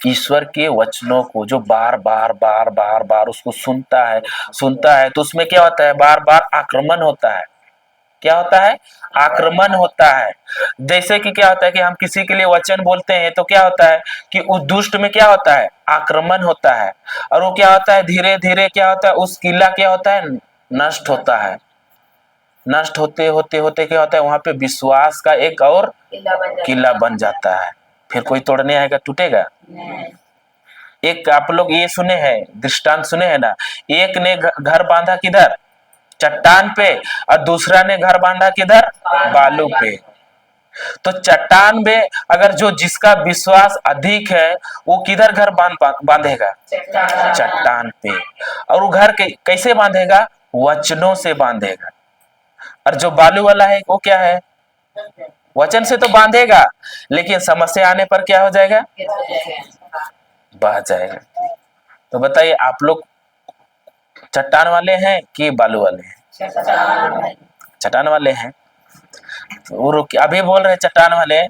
ईश्वर के वचनों को जो बार बार बार बार बार उसको सुनता है तो उसमें क्या होता है? बार बार आक्रमण होता है। क्या होता है? आक्रमण होता है। जैसे कि क्या होता है कि हम किसी के लिए वचन बोलते हैं तो क्या होता है कि उस दुष्ट में क्या होता है? आक्रमण होता है। और वो क्या होता है? धीरे धीरे क्या होता है? उस किला क्या होता है? नष्ट होता है। नष्ट होते होते होते क्या होता है? वहां पे विश्वास का एक और किला बन जाता है। फिर कोई तोड़ने आएगा, टूटेगा? एक आप लोग ये सुने हैं, दृष्टांत सुने हैं ना, एक ने घर बांधा किधर? चट्टान पे, और दूसरा ने घर बांधा किधर? बालू पे। तो चट्टान में अगर जो जिसका विश्वास अधिक है वो किधर घर बांधेगा? चट्टान पे। और वो घर कैसे बांधेगा? वचनों से बांधेगा। और जो बालू वाला है वो क्या है? वचन से तो बांधेगा लेकिन समस्या आने पर क्या हो जाएगा? बह जाएगा। तो बताइए आप लोग चट्टान वाले हैं कि बालू वाले हैं? चट्टान वाले हैं। वो अभी बोल रहे चट्टान वाले,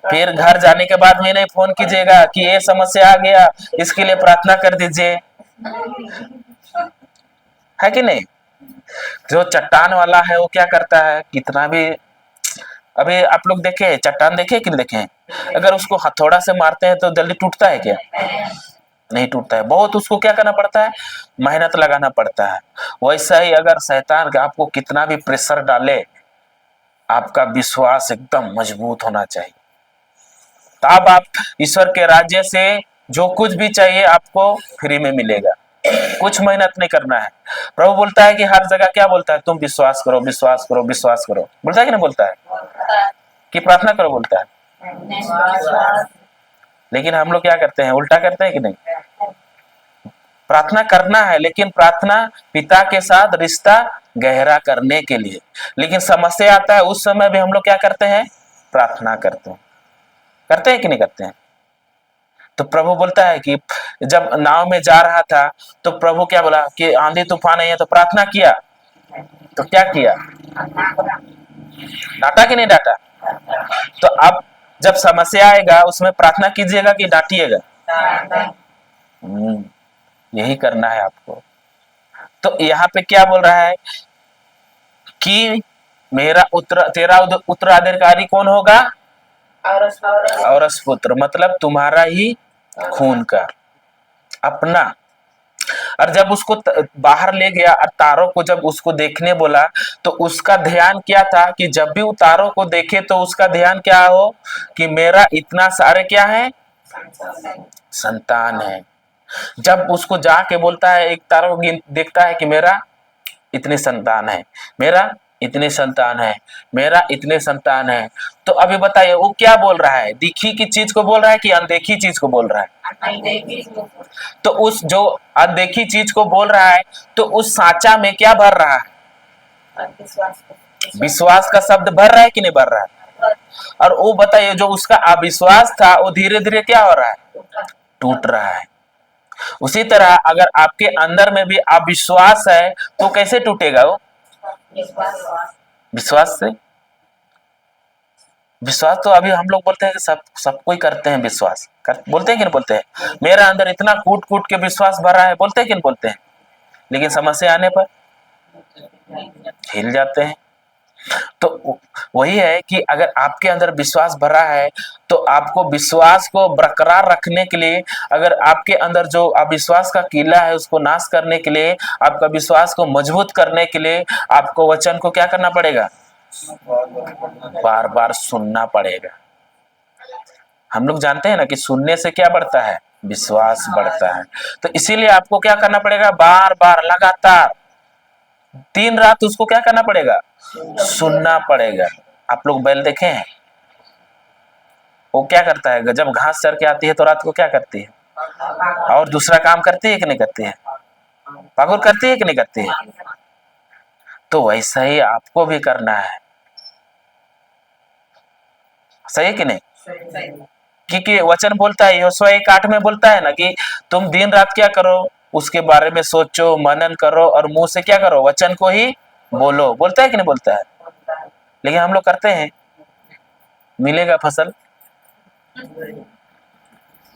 फिर घर जाने के बाद में नहीं फोन कीजिएगा कि ये समस्या आ गया इसके लिए प्रार्थना कर दीजिए, है कि नहीं? जो चट्टान वाला है वो क्या करता है? कितना भी, अभी आप लोग देखे चट्टान, देखे कि नहीं देखे? अगर उसको हथौड़ा से मारते हैं तो जल्दी टूटता है क्या? नहीं टूटता है। बहुत उसको क्या करना पड़ता है? मेहनत लगाना पड़ता है। वैसा ही अगर शैतान आपको कितना भी प्रेशर डाले, आपका विश्वास एकदम मजबूत होना चाहिए। तब आप ईश्वर के राज्य से जो कुछ भी चाहिए आपको फ्री में मिलेगा। कुछ मेहनत नहीं करना है। प्रभु बोलता है कि हर जगह क्या बोलता है? तुम विश्वास करो, विश्वास करो, विश्वास करो। बोलता है कि नहीं बोलता है? कि प्रार्थना करो बोलता है? लेकिन हम लोग क्या करते हैं? उल्टा करते हैं कि नहीं? प्रार्थना करना है लेकिन प्रार्थना पिता के साथ रिश्ता गहरा करने के लिए। लेकिन समस्या आता है उस समय भी हम लोग क्या करते हैं? प्रार्थना करते हैं कि नहीं करते हैं? तो प्रभु बोलता है कि जब नाव में जा रहा था तो प्रभु क्या बोला कि आंधी तूफान है, तो प्रार्थना किया। तो क्या किया? डांटा कि नहीं डांटा? तो अब जब समस्या आएगा उसमें प्रार्थना कीजिएगा कि डांटिएगा? यही करना है आपको। तो यहाँ पे क्या बोल रहा है कि तेरा उत्तराधिकारी कौन होगा? औरस पुत्र, मतलब तुम्हारा ही खून का, अपना। और जब उसको बाहर ले गया और तारों को जब उसको देखने बोला तो उसका ध्यान क्या था कि जब भी वो तारों को देखे तो उसका ध्यान क्या हो कि मेरा इतना सारे क्या है? संतान है। जब उसको जाके बोलता है, एक तारों को देखता है कि मेरा इतने संतान है, मेरा इतने संतान है, मेरा इतने संतान है। तो अभी बताइए वो क्या बोल रहा है? दिखी की चीज को बोल रहा है कि अनदेखी चीज को बोल रहा है? तो उस जो अनदेखी चीज को बोल रहा है तो उस साचा में क्या भर रहा है? विश्वास का शब्द भर रहा है कि नहीं भर रहा है? और वो बताइए जो उसका अविश्वास था वो धीरे धीरे क्या हो रहा है? टूट रहा है। उसी तरह अगर आपके अंदर में भी अविश्वास है तो कैसे टूटेगा वो? विश्वास से। विश्वास तो अभी हम लोग बोलते हैं कि सब कोई करते हैं विश्वास बोलते हैं कि नहीं बोलते हैं? मेरा अंदर इतना कूट कूट के विश्वास भरा है, बोलते हैं कि नहीं बोलते हैं? लेकिन समस्या आने पर हिल जाते हैं। तो वही है कि अगर आपके अंदर विश्वास भरा है तो आपको विश्वास को बरकरार रखने के लिए, अगर आपके अंदर जो अविश्वास का किला है उसको नाश करने के लिए, आपका विश्वास को मजबूत करने के लिए आपको वचन को क्या करना पड़ेगा? बार बार सुनना पड़ेगा। हम लोग जानते हैं ना कि सुनने से क्या बढ़ता है? विश्वास बढ़ता है। तो इसीलिए आपको क्या करना पड़ेगा? बार बार लगातार दिन रात उसको क्या करना पड़ेगा, सुनना पड़ेगा। आप लोग बैल देखे हैं, वो क्या करता है, जब घास चर के आती है तो रात को क्या करती है, और दूसरा काम करती है कि नहीं करती है, पागुर करती है कि नहीं करती है। तो वैसा ही आपको भी करना है, सही है कि नहीं। क्योंकि वचन बोलता है, यहोशुआ 1:8 में बोलता है ना कि तुम दिन रात क्या करो, उसके बारे में सोचो, मनन करो और मुंह से क्या करो, वचन को ही बोलो। बोलता है कि नहीं बोलता है। लेकिन हम लोग करते हैं, मिलेगा फसल,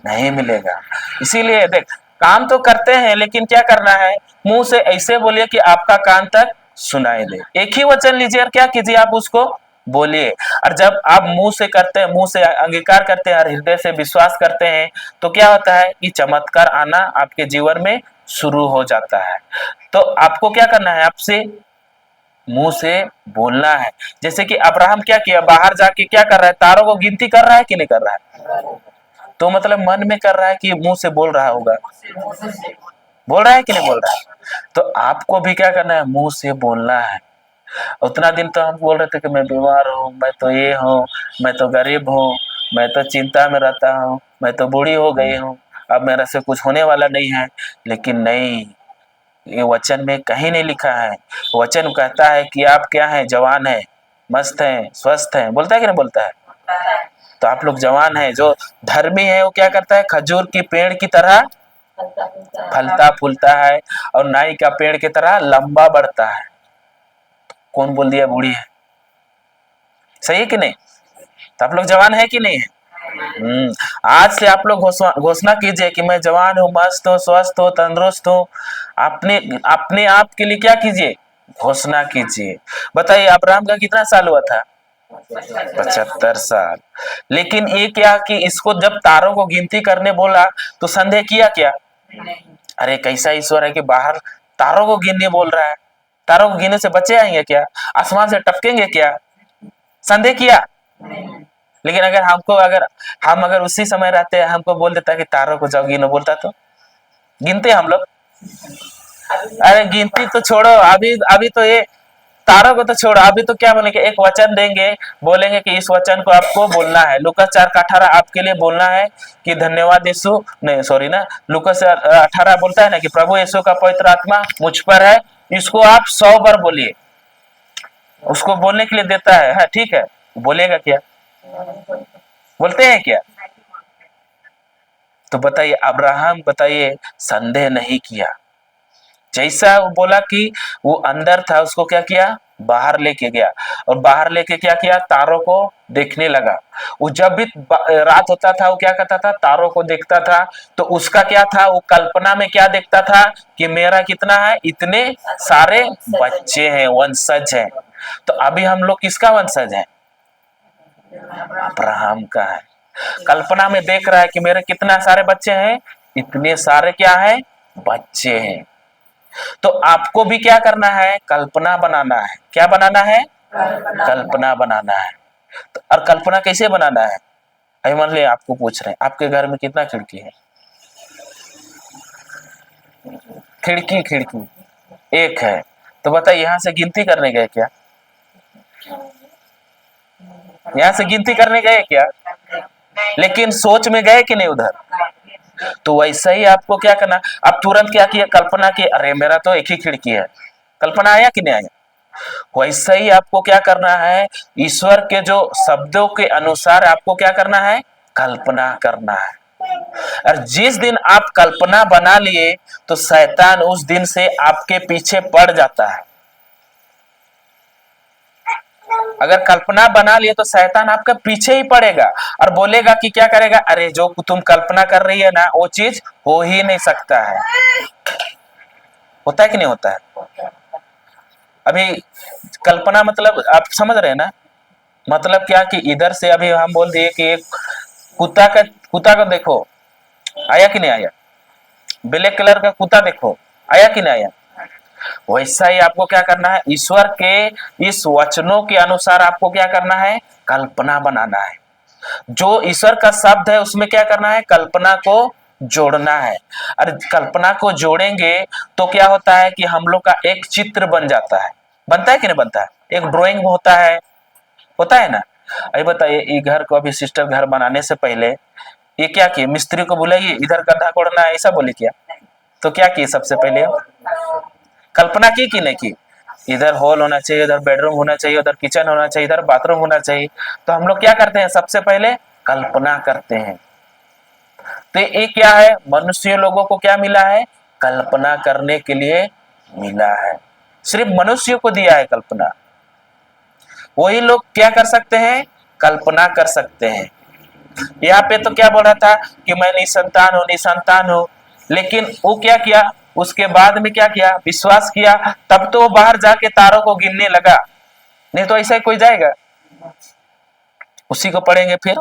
नहीं मिलेगा। इसीलिए देख, काम तो करते हैं लेकिन क्या करना है, मुंह से ऐसे बोलिए कि आपका कान तक सुनाई दे। एक ही वचन लीजिए और क्या कीजिए, आप उसको बोलिए। और जब आप मुंह से करते हैं, मुंह से अंगीकार करते हैं और हृदय से विश्वास करते हैं, तो क्या होता है कि चमत्कार आना आपके जीवन में शुरू हो जाता है। तो आपको क्या करना है, आपसे मुंह से बोलना है। जैसे कि अब्राहम क्या किया, बाहर जाके क्या कर रहा है, तारों को गिनती कर रहा है कि नहीं कर रहा है। तो मतलब मन में कर रहा है कि मुंह से बोल रहा होगा, बोल रहा है कि नहीं बोल रहा है। तो आपको भी क्या करना है, मुंह से बोलना है। उतना दिन तो हम बोल रहे थे कि मैं बीमार हूँ, मैं तो ये हूँ, मैं तो गरीब हूँ, मैं तो चिंता में रहता हूँ, मैं तो बूढ़ी हो गई हूँ, अब मेरा से कुछ होने वाला नहीं है। लेकिन नहीं, ये वचन में कहीं नहीं लिखा है। वचन कहता है कि आप क्या हैं, जवान हैं, मस्त हैं, स्वस्थ हैं। बोलता है कि नहीं बोलता है। तो आप लोग जवान हैं। जो धर्मी है वो क्या करता है, खजूर की पेड़ की तरह फलता फूलता है और नाई का पेड़ की तरह लंबा बढ़ता है। कौन बोल दिया बूढ़ी है, सही है कि नहीं। तो आप लोग जवान है कि नहीं है। आज से आप लोग घोषणा कीजिए कि मैं जवान हूँ, मस्त हूँ, स्वस्थ हूँ, तंदुरुस्त हूँ। अपने अपने आप के लिए क्या कीजिए, घोषणा कीजिए। बताइए अब्राहम का कितना साल हुआ था, 75 साल। लेकिन ये क्या कि इसको जब तारों को गिनती करने बोला तो संदेह किया क्या, अरे कैसा ईश्वर है कि बाहर तारों को गिनने बोल रहा है, तारों को गिनने से बच्चे आएंगे क्या, आसमान से टपकेंगे क्या, संदेह किया। लेकिन अगर हमको, अगर हम अगर उसी समय रहते हैं, हमको बोल देता कि तारों को जाओ गिनो, बोलता तो गिनते हम लोग। अरे गिनती तो छोड़ो, अभी अभी तो ये तारों को तो छोड़ो, अभी तो क्या बोलेंगे, एक वचन देंगे, बोलेंगे कि इस वचन को आपको बोलना है। लूकास 4:18 आपके लिए बोलना है कि धन्यवाद यीशु, नहीं सॉरी ना, लूकास 18 बोलता है ना कि प्रभु यीशु का पवित्र आत्मा मुझ पर है। इसको आप 100 बार बोलिए, उसको बोलने के लिए देता है। हाँ ठीक है, बोलेगा क्या, बोलते हैं क्या। तो बताइए अब्राहम, बताइए संदेह नहीं किया। जैसा वो बोला कि वो अंदर था, उसको क्या किया, बाहर लेके गया। और बाहर लेके क्या किया, तारों को देखने लगा। वो जब भी रात होता था वो क्या करता था, तारों को देखता था। तो उसका क्या था, वो कल्पना में क्या देखता था कि मेरा कितना है, इतने सारे बच्चे हैं, वंशज हैं। तो अभी हम लोग किसका वंशज है, अब्राहम का है। कल्पना में देख रहा है कि मेरे कितना सारे बच्चे हैं, इतने सारे क्या है, बच्चे हैं। तो आपको भी क्या करना है, कल्पना बनाना है। क्या बनाना है, कल्पना बनाना है। तो और कल्पना कैसे बनाना है, अभी मान लिया आपको पूछ रहे हैं आपके घर में कितना खिड़की है, खिड़की खिड़की एक है। तो बताइए यहां से गिनती करने गए क्या, यहां से गिनती करने गए क्या, लेकिन सोच में गए कि नहीं उधर। तो वैसा ही आपको क्या करना, अब तुरंत क्या किया, कल्पना की, अरे मेरा तो एक ही खिड़की है। कल्पना आया कि नहीं आया। वैसा ही आपको क्या करना है, ईश्वर के जो शब्दों के अनुसार आपको क्या करना है, कल्पना करना है। और जिस दिन आप कल्पना बना लिए तो शैतान उस दिन से आपके पीछे पड़ जाता है। अगर कल्पना बना लिए तो शैतान आपका पीछे ही पड़ेगा और बोलेगा कि क्या करेगा, अरे जो तुम कल्पना कर रही है ना वो चीज हो ही नहीं सकता है। होता है कि नहीं होता है। अभी कल्पना मतलब आप समझ रहे हैं ना, मतलब क्या कि इधर से अभी हम बोल दिए कि एक कुत्ता का देखो, आया कि नहीं आया, ब्लैक कलर का कुत्ता देखो, आया कि नहीं आया। वैसा ही आपको क्या करना है, ईश्वर के इस वचनों के अनुसार आपको क्या करना है, कल्पना बनाना है। जो ईश्वर का शब्द है उसमें क्या करना है, कल्पना को जोड़ना है। और कल्पना को जोड़ेंगे तो क्या होता है कि हम लोग का एक चित्र बन जाता है। बनता है कि नहीं बनता है? एक ड्राइंग होता है ना। अभी बताइए, ये घर को अभी सिस्टर घर बनाने से पहले ये क्या किए? मिस्त्री को बुलाइए, इधर गड्ढा कोड़ना है, ऐसा बोले क्या? तो क्या किए? सबसे पहले कल्पना की कि नहीं की? इधर हॉल होना चाहिए, इधर बेडरूम होना चाहिए, उधर किचन होना चाहिए, इधर बाथरूम होना चाहिए। तो हम लोग क्या करते हैं? सबसे पहले कल्पना करते हैं। तो ये क्या है? मनुष्य लोगों को क्या मिला है? कल्पना करने के लिए मिला है। सिर्फ मनुष्य को दिया है कल्पना। वही लोग क्या कर सकते हैं? कल्पना कर सकते हैं। यहाँ पे तो क्या बोल रहा था कि मैं निसंतान हूं, लेकिन वो क्या किया? उसके बाद में क्या किया? विश्वास किया, तब तो वो बाहर जाके तारों को गिनने लगा। नहीं तो ऐसा ही कोई जाएगा? उसी को पढ़ेंगे फिर।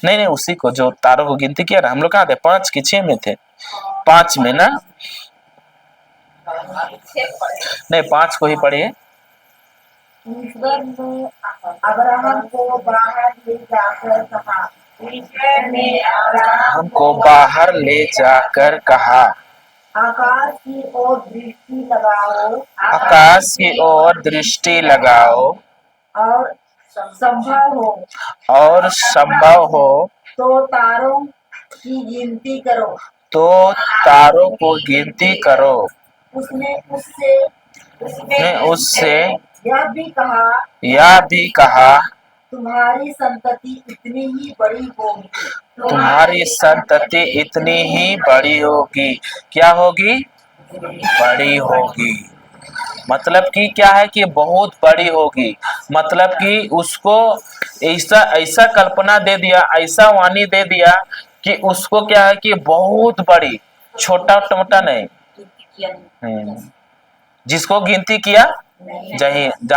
नहीं, उसी को जो तारों को गिनती किया ना। हम लोग कहा थे 5 कि 6 में थे? 5 में ना? नहीं, 5 को ही पढ़िए। ईश्वर ने अब्राहम को बाहर ले जाकर कहा। ईश्वर ने अब्राहम हमको बाहर ले जाकर कहा, आकाश की ओर दृष्टि लगाओ। आकाश की ओर दृष्टि लगाओ, और संभव हो और संभव हो तो तारों की गिनती करो। तो तारों को गिनती करो। उसने उससे ने उससे यह भी कहा तुम्हारी संतति इतनी ही बड़ी होगी। तुम्हारी संतति इतनी ही बड़ी होगी। क्या होगी? बड़ी होगी। मतलब कि क्या है कि बहुत बड़ी होगी। मतलब कि उसको ऐसा ऐसा कल्पना दे दिया, ऐसा वाणी दे दिया कि उसको क्या है कि बहुत बड़ी, छोटा मोटा नहीं। जिसको गिनती किया जा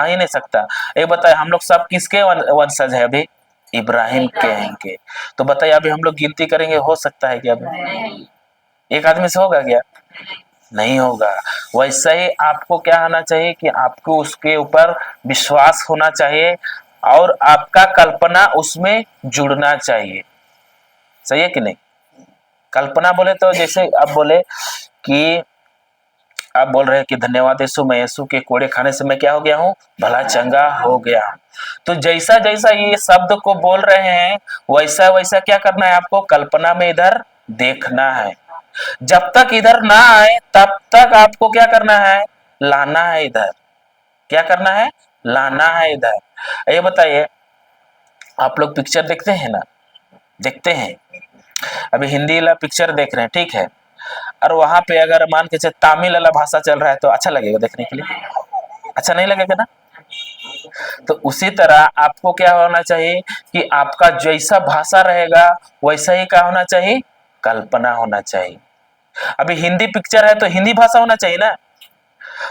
ही नहीं सकता। ये बताए, हम लोग सब किसके वंशज है? अभी इब्राहिम के हैं। तो बताइए, अभी हम लोग गिनती करेंगे, हो सकता है क्या? अभी एक आदमी से होगा क्या? नहीं होगा। वैसे ही आपको क्या होना चाहिए कि आपको उसके ऊपर विश्वास होना चाहिए और आपका कल्पना उसमें जुड़ना चाहिए। सही है कि नहीं? कल्पना बोले तो जैसे आप बोले कि आप बोल रहे हैं कि धन्यवाद यीशु, मैं यीशु के कोड़े खाने से मैं क्या हो गया हूँ? भला चंगा हो गया। तो जैसा जैसा ये शब्द को बोल रहे हैं, वैसा वैसा क्या करना है आपको? कल्पना में इधर देखना है। जब तक इधर ना आए तब तक आपको क्या करना है? लाना है इधर। क्या करना है? लाना है इधर। ये बताइए, आप लोग पिक्चर देखते हैं ना? देखते हैं। अभी हिंदी वाला पिक्चर देख रहे हैं, ठीक है, और वहां पे अगर मान के चले तमिल वाला भाषा चल रहा है तो अच्छा लगेगा देखने के लिए? अच्छा नहीं लगेगा ना? तो उसी तरह आपको क्या होना चाहिए कि आपका जैसा भाषा रहेगा वैसा ही क्या होना चाहिए? कल्पना होना चाहिए। अभी हिंदी पिक्चर है तो हिंदी भाषा होना चाहिए ना।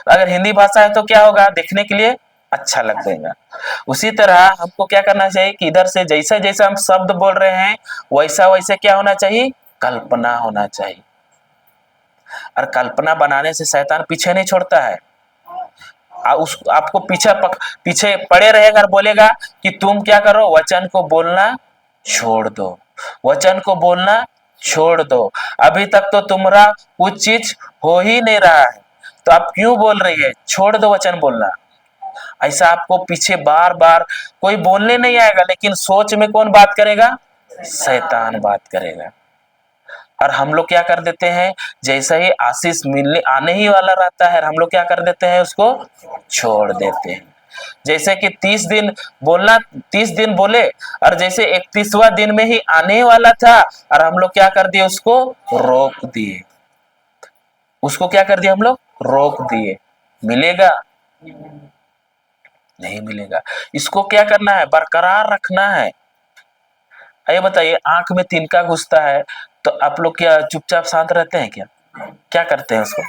अगर हिंदी भाषा है तो क्या होगा? देखने के लिए अच्छा लगेगा। उसी तरह हमको क्या करना चाहिए कि इधर से जैसा जैसा हम शब्द बोल रहे हैं वैसा वैसे क्या होना चाहिए? कल्पना होना चाहिए। और कल्पना बनाने से शैतान पीछे नहीं छोड़ता है। आपको पीछे पड़े रहेगा और बोलेगा कि तुम क्या करो? वचन को बोलना छोड़ दो, वचन को बोलना छोड़ दो। अभी तक तो तुम्हारा कुछ चीज हो ही नहीं रहा है, तो आप क्यों बोल रही है? छोड़ दो वचन बोलना। ऐसा आपको पीछे बार बार कोई बोलने नहीं आएगा, लेकिन सोच में कौन बात करेगा? शैतान बात करेगा। और हम लोग क्या कर देते हैं? जैसे ही आशीष मिलने आने ही वाला रहता है, हम लोग क्या कर देते हैं? उसको छोड़ देते हैं। जैसे कि 30 दिन बोलना, 30 दिन बोले, और जैसे 31वां दिन में ही आने वाला था और हम लोग क्या कर दिए? उसको रोक दिए। उसको क्या कर दिया? हम लोग रोक दिए। मिलेगा? नहीं मिलेगा। इसको क्या करना है? बरकरार रखना है। ये बताइए, आंख में तिनका घुसता है तो आप लोग क्या चुपचाप शांत रहते हैं क्या? क्या करते हैं उसको?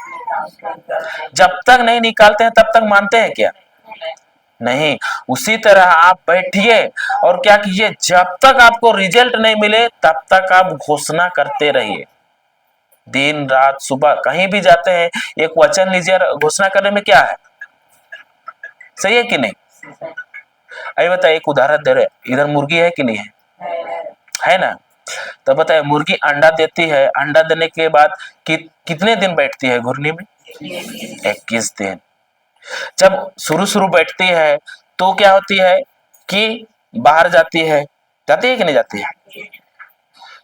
जब तक नहीं निकालते हैं तब तक मानते हैं क्या? नहीं। उसी तरह आप बैठिए और क्या कीजिए? जब तक आपको रिजल्ट नहीं मिले तब तक आप घोषणा करते रहिए। दिन रात सुबह कहीं भी जाते हैं, एक वचन लीजिए। घोषणा करने में क्या है? सही है कि नहीं? अरे बताइए, एक उदाहरण दे रहे, इधर मुर्गी है कि नहीं है? है ना? तो बताइए मुर्गी अंडा देती है, अंडा देने के बाद कितने दिन बैठती है घुर्नी में? 21 दिन। जब शुरू शुरू बैठती है तो क्या होती है कि बाहर जाती है कि नहीं जाती है?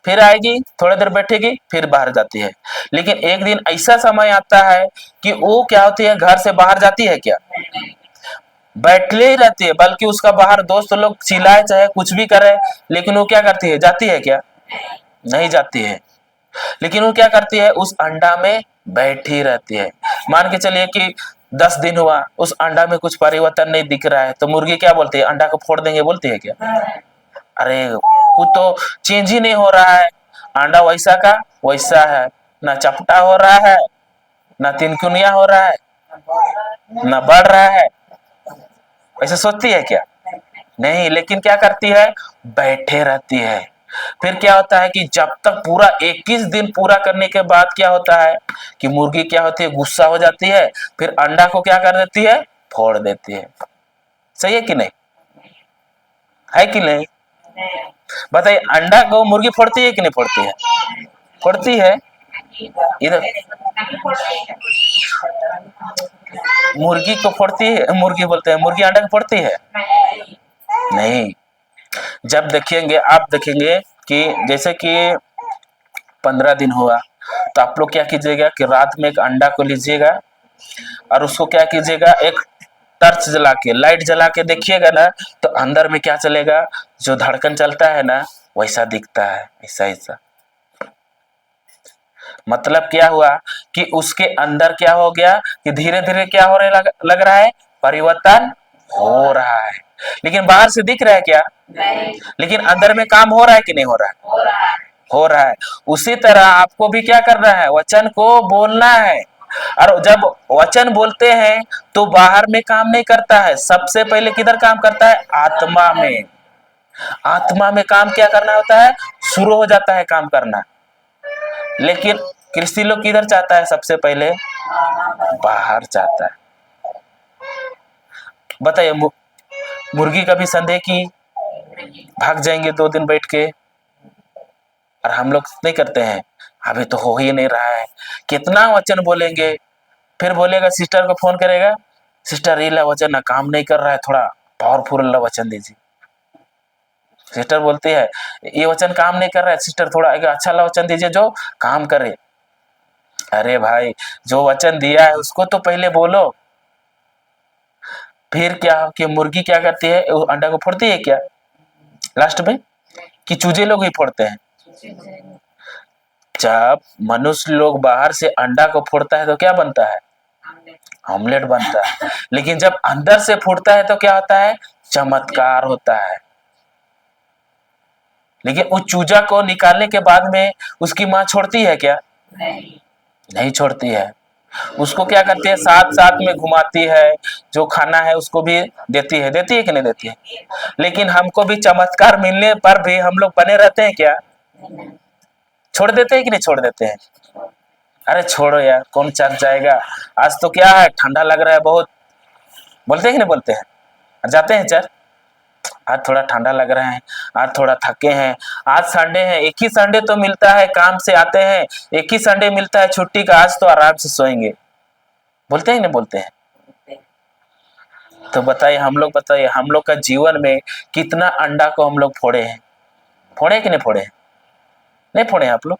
फिर आएगी, थोड़ी देर बैठेगी, फिर बाहर जाती है। लेकिन एक दिन ऐसा समय आता है कि वो क्या होती है, घर से बाहर जाती है क्या? बैठले ही रहती है, बल्कि उसका बाहर दोस्त लोग चिल्लाए चाहे कुछ भी करे, लेकिन वो क्या करती है, जाती है क्या? नहीं जाती है। लेकिन वो क्या करती है, उस अंडा में बैठी रहती है। मान के चलिए कि 10 दिन हुआ, उस अंडा में कुछ परिवर्तन नहीं दिख रहा है, तो मुर्गी क्या बोलती है, अंडा को फोड़ देंगे बोलती है क्या? अरे कुछ तो चेंज ही नहीं हो रहा है, अंडा वैसा का वैसा है, ना चपटा हो रहा है, ना तिनकुनिया हो रहा है, ना बढ़ रहा है। ऐसे सोचती है क्या? नहीं, लेकिन क्या करती है, बैठे रहती है। फिर क्या होता है कि जब तक पूरा 21 दिन पूरा करने के बाद क्या होता है कि मुर्गी क्या होती है, गुस्सा हो जाती है, फिर अंडा को क्या कर देती है, फोड़ देती है। सही है कि नहीं? है कि नहीं? बताइए अंडा को मुर्गी फोड़ती है कि नहीं फोड़ती है? फोड़ती है। इधर मुर्गी को फोड़ती है, मुर्गी बोलते हैं, मुर्गी अंडा को फोड़ती है? नहीं। जब देखेंगे, आप देखेंगे कि जैसे कि 15 दिन हुआ, तो आप लोग क्या कीजिएगा कि रात में एक अंडा को लीजिएगा और उसको क्या कीजिएगा, एक टर्च जला के, लाइट जला के देखिएगा ना, तो अंदर में क्या चलेगा, जो धड़कन चलता है ना वैसा दिखता है, ऐसा ऐसा। मतलब क्या हुआ कि उसके अंदर क्या हो गया कि धीरे धीरे क्या हो रहा लग रहा है, परिवर्तन हो रहा है। लेकिन बाहर से दिख रहा है क्या? नहीं। लेकिन अंदर में काम हो रहा है कि नहीं हो रहा है? हो रहा है। उसी तरह आपको भी क्या करना है, वचन को बोलना है। और जब वचन बोलते हैं तो बाहर में काम नहीं करता है, सबसे पहले किधर काम करता है, आत्मा में। आत्मा में काम क्या करना होता है, शुरू हो जाता है काम करना। लेकिन कृषि लोग किधर चाहता है, सबसे पहले बाहर चाहता है। बताइए मुर्गी कभी संदेह की भाग जाएंगे 2 दिन बैठ के, और हम लोग नहीं करते हैं, अभी तो हो ही नहीं रहा है, कितना वचन बोलेंगे, फिर बोलेगा सिस्टर को फोन करेगा, सिस्टर ये वचन ना काम नहीं कर रहा है, थोड़ा पावरफुल वचन दीजिए। सिस्टर बोलती है ये वचन काम नहीं कर रहा है, सिस्टर थोड़ा एक अच्छा वचन दीजिए जो काम करे। अरे भाई, जो वचन दिया है उसको तो पहले बोलो। फिर क्या कि मुर्गी क्या करती है, वो अंडा को फोड़ती है क्या लास्ट में, कि चूजे लोग ही फोड़ते हैं? जब मनुष्य लोग बाहर से अंडा को फोड़ता है तो क्या बनता है, ऑमलेट बनता है। लेकिन जब अंदर से फूटता है तो क्या होता है, चमत्कार होता है। लेकिन उस चूजा को निकालने के बाद में उसकी माँ छोड़ती है क्या? नहीं छोड़ती है। उसको क्या करती है, साथ साथ में घुमाती है, जो खाना है उसको भी देती है कि नहीं देती है? लेकिन हमको भी चमत्कार मिलने पर भी हम लोग बने रहते हैं क्या, छोड़ देते हैं कि नहीं छोड़ देते हैं? अरे छोड़ो यार, कौन चल जाएगा, आज तो क्या है, ठंडा लग रहा है बहुत, बोलते हैं कि नहीं बोलते हैं? जाते हैं चल, आज थोड़ा ठंडा लग रहा है, आज थोड़ा थके हैं, आज संडे है, एक ही संडे तो मिलता है, काम से आते हैं, एक ही संडे मिलता है छुट्टी का, आज तो आराम से सोएंगे, बोलते हैं नहीं बोलते हैं? तो बताइए हम लोग का जीवन में कितना अंडा को हम लोग फोड़े हैं, फोड़े कि नहीं फोड़े? नहीं फोड़े आप लोग?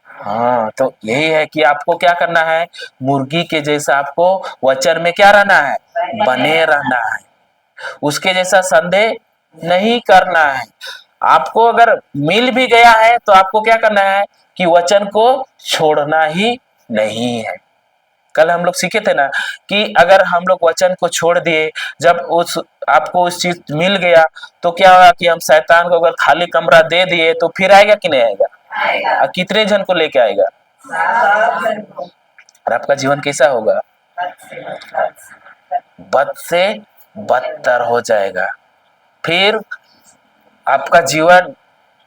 हाँ, तो यही है कि आपको क्या करना है, मुर्गी के जैसा आपको वचन में क्या रहना है, बने रहना है, उसके जैसा संदेह नहीं करना है। आपको अगर मिल भी गया है तो आपको क्या करना है कि वचन को छोड़ना ही नहीं है। कल हम लोग सीखे थे ना कि अगर हम लोग वचन को छोड़ दिए, जब उस आपको उस चीज मिल गया तो क्या होगा कि हम शैतान को अगर खाली कमरा दे दिए तो फिर आएगा कि नहीं आएगा? और कितने जन को लेके आएगा? और आपका जीवन कैसा होगा, बद से बदतर हो जाएगा। फिर आपका जीवन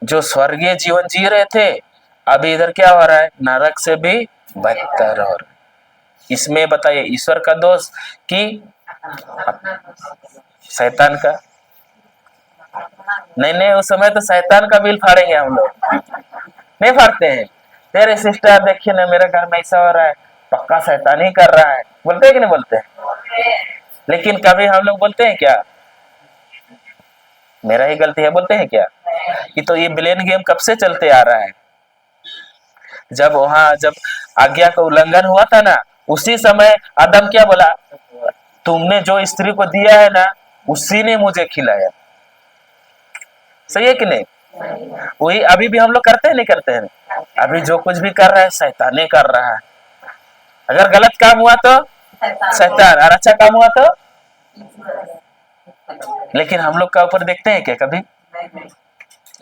जो स्वर्गीय जीवन जी रहे थे, अभी इधर क्या हो रहा है, नरक से भी बदतर हो रहा है। इसमें बताइए ईश्वर का दोष कि शैतान का? नहीं नहीं, उस समय तो शैतान का बिल फाड़ेंगे हम लोग, नहीं फाड़ते हैं। तेरे सिस्टर देखिए ना, मेरे घर में ऐसा हो रहा है, पक्का शैतान ही कर रहा है, बोलते हैं कि नहीं बोलते हैं? लेकिन कभी हम लोग बोलते हैं क्या मेरा ही गलती है, बोलते हैं क्या? कि तो ये ब्लेन गेम कब से चलते आ रहा है। जब आज्ञा का उल्लंघन हुआ था ना, उसी समय आदम क्या बोला, तुमने जो स्त्री को दिया है ना, उसी ने मुझे खिलाया। सही है कि नहीं? वही अभी भी हम लोग करते हैं, नहीं करते हैं? अभी जो कुछ भी कर रहा है शैतान ही कर रहा है। अगर गलत काम हुआ तो शैतान, और अच्छा काम हुआ तो, लेकिन हम लोग का ऊपर देखते हैं क्या कभी?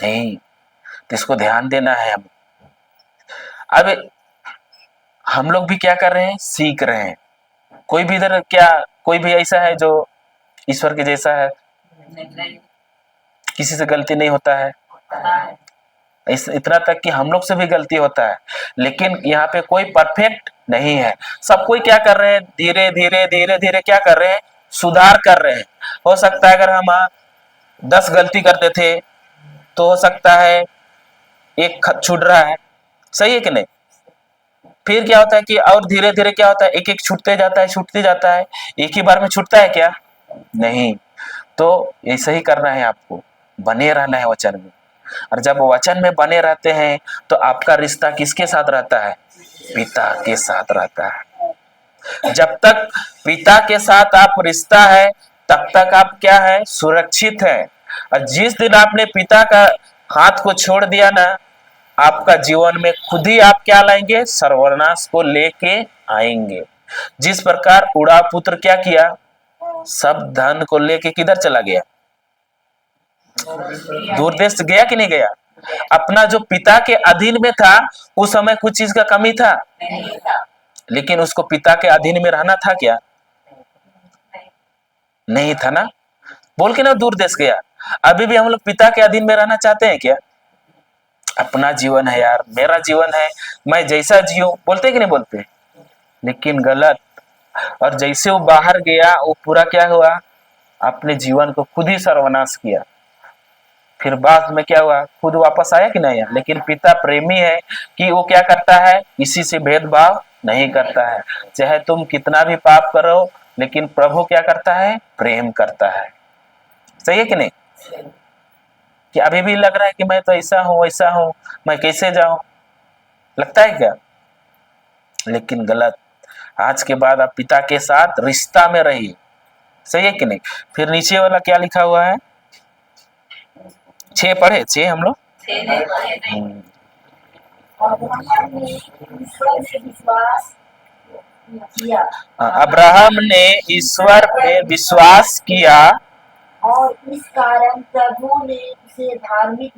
नहीं। तो इसको ध्यान देना है। अब हम लोग भी क्या कर रहे हैं, सीख रहे हैं। कोई भी इधर क्या, कोई भी ऐसा है जो ईश्वर के जैसा है? किसी से गलती नहीं होता है। इतना तक कि हम लोग से भी गलती होता है, लेकिन यहाँ पे कोई परफेक्ट नहीं है। सब कोई क्या कर रहे हैं, धीरे धीरे धीरे धीरे क्या कर रहे हैं, सुधार कर रहे हैं। हो सकता है अगर हम 10 गलती करते थे तो हो सकता है एक छूट रहा है। सही है कि नहीं? फिर क्या होता है कि और धीरे धीरे क्या होता है, एक एक छूटते जाता है, छूटते जाता है। एक ही बार में छूटता है क्या? नहीं। तो ऐसे ही करना है आपको, बने रहना है वचन में। और जब वचन में बने रहते हैं तो आपका रिश्ता किसके साथ रहता है? पिता के साथ रहता है। जब तक पिता के साथ आप रिश्ता है, तब तक आप क्या है, सुरक्षित है। और जिस दिन आपने पिता का हाथ को छोड़ दिया ना, आपका जीवन में खुद ही आप क्या लाएंगे, सर्वनाश को लेके आएंगे। जिस प्रकार उड़ा पुत्र क्या किया, सब धन को लेके किधर चला गया, दूर देश गया कि नहीं गया? अपना जो पिता के अधीन में था, उस समय कुछ चीज का कमी था, लेकिन उसको पिता के अधीन में रहना था क्या? नहीं था ना, बोल के ना दूर देश गया। अभी भी हम लोग पिता के अधीन में रहना चाहते हैं क्या? अपना जीवन है यार, मेरा जीवन है, मैं जैसा जीऊं, बोलते कि नहीं बोलते? लेकिन गलत। और जैसे वो बाहर गया, वो पूरा क्या हुआ, अपने जीवन को खुद ही सर्वनाश किया। फिर बाद में क्या हुआ, खुद वापस आया कि नहीं आया? लेकिन पिता प्रेमी है कि वो क्या करता है, किसी से भेदभाव नहीं करता है। चाहे तुम कितना भी पाप करो, लेकिन प्रभु क्या करता है, प्रेम करता है। सही है कि नहीं? कि अभी भी लग रहा है कि मैं तो ऐसा हूं वैसा हूं, मैं कैसे जाऊं, लगता है क्या? लेकिन गलत। आज के बाद आप पिता के साथ रिश्ता में रहिए। सही है कि नहीं? फिर नीचे वाला क्या लिखा हुआ है, 6 पढ़े, 6 हम लोग। हम्म। अब्राहम ने ईश्वर पे विश्वास किया और इस कारण प्रभु ने उसे धार्मिक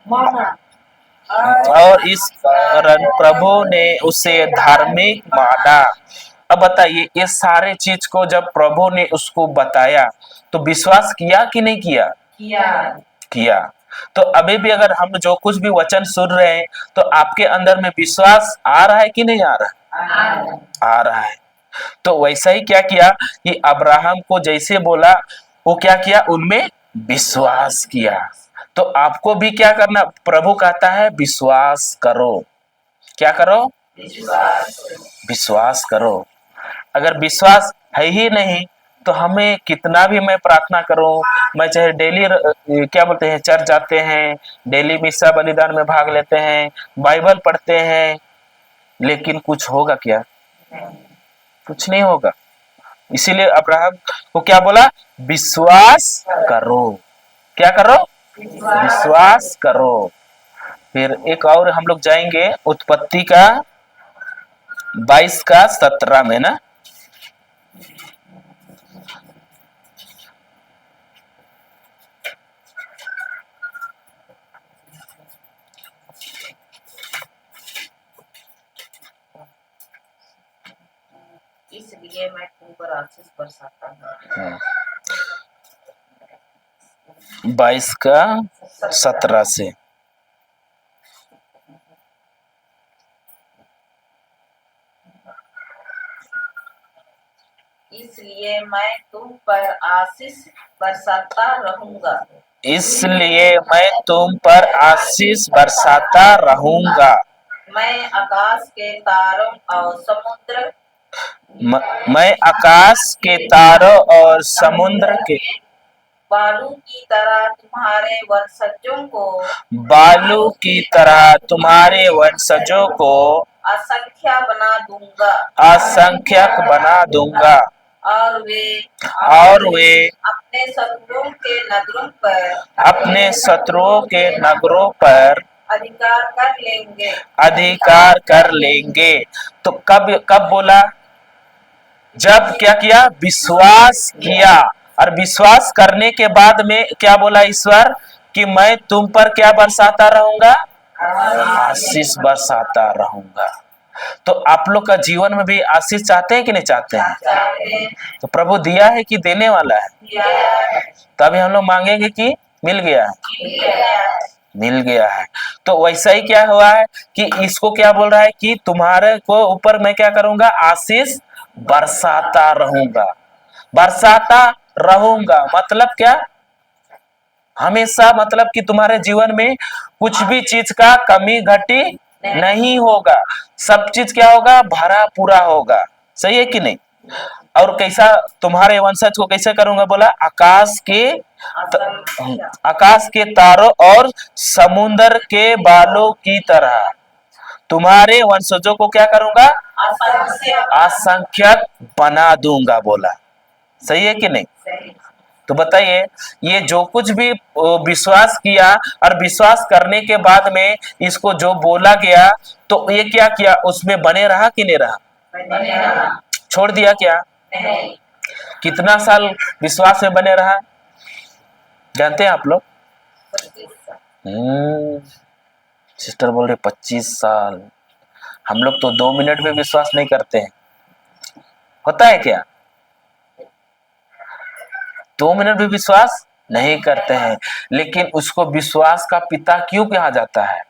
माना। और इस कारण प्रभु ने उसे धार्मिक माना। अब बताइए, ये सारे चीज को जब प्रभु ने उसको बताया तो विश्वास किया कि नहीं किया? किया। तो अभी भी अगर हम जो कुछ भी वचन सुन रहे हैं, तो आपके अंदर में विश्वास आ रहा है कि नहीं आ रहा? आ रहा है। तो वैसा ही क्या किया कि अब्राहम को जैसे बोला, वो क्या किया, उनमें विश्वास किया। तो आपको भी क्या करना, प्रभु कहता है विश्वास करो। क्या करो? विश्वास करो। अगर विश्वास है ही नहीं, तो हमें कितना भी मैं प्रार्थना करूं, मैं चाहे डेली क्या बोलते हैं, चर्च जाते हैं, डेली मिस्सा बलिदान में भाग लेते हैं, बाइबल पढ़ते हैं, लेकिन कुछ होगा क्या? कुछ नहीं होगा। इसीलिए अब्राहम को क्या बोला, विश्वास करो। क्या करो? विश्वास करो। फिर एक और हम लोग जाएंगे, उत्पत्ति का 22 का 17 में ना, इसलिए मैं तुम पर आशीष बरसाता हूँ। 22 का 17 से। इसलिए मैं तुम पर आशीष बरसाता रहूंगा। इसलिए मैं तुम पर आशीष बरसाता रहूंगा। मैं आकाश के तारों और समुद्र मैं आकाश के तारों और समुद्र के बालू की तरह तुम्हारे वंशजों को बालू की तरह तुम्हारे वंशजों को असंख्य बना दूंगा। असंख्यक बना दूंगा और वे अपने शत्रुओं के नगरों पर अधिकार कर लेंगे। तो कब बोला? जब क्या किया? विश्वास किया। और विश्वास करने के बाद में क्या बोला ईश्वर? कि मैं तुम पर क्या बरसाता रहूंगा? आशीष बरसाता रहूंगा। तो आप लोग का जीवन में भी आशीष चाहते हैं कि नहीं चाहते हैं? तो प्रभु दिया है कि देने वाला है? तभी हम लोग मांगेंगे कि मिल गया है, मिल गया है। तो वैसा ही क्या हुआ है कि इसको क्या बोल रहा है कि तुम्हारे को ऊपर मैं क्या करूंगा? आशीष बरसाता रहूंगा। बरसाता रहूंगा मतलब क्या? हमेशा, मतलब कि तुम्हारे जीवन में कुछ भी चीज का कमी घटी नहीं होगा। सब चीज क्या होगा? भरा पूरा होगा। सही है कि नहीं? और कैसा तुम्हारे वंशज को कैसे करूंगा? बोला आकाश के तारों और समुद्र के बालों की तरह तुम्हारे वंशजों को क्या करूंगा? असंख्यक बना दूंगा बोला। सही है कि नहीं? तो बताइए, ये जो कुछ भी विश्वास किया और विश्वास करने के बाद में इसको जो बोला गया, तो ये क्या किया? उसमें बने रहा कि नहीं रहा? छोड़ दिया क्या? कितना साल विश्वास में बने रहा जानते हैं आप लोग? सिस्टर बोल रहे 25 साल। हम लोग तो 2 मिनट में विश्वास नहीं करते हैं। होता है क्या? 2 मिनट भी विश्वास नहीं करते हैं। लेकिन उसको विश्वास का पिता क्यों कहा जाता है?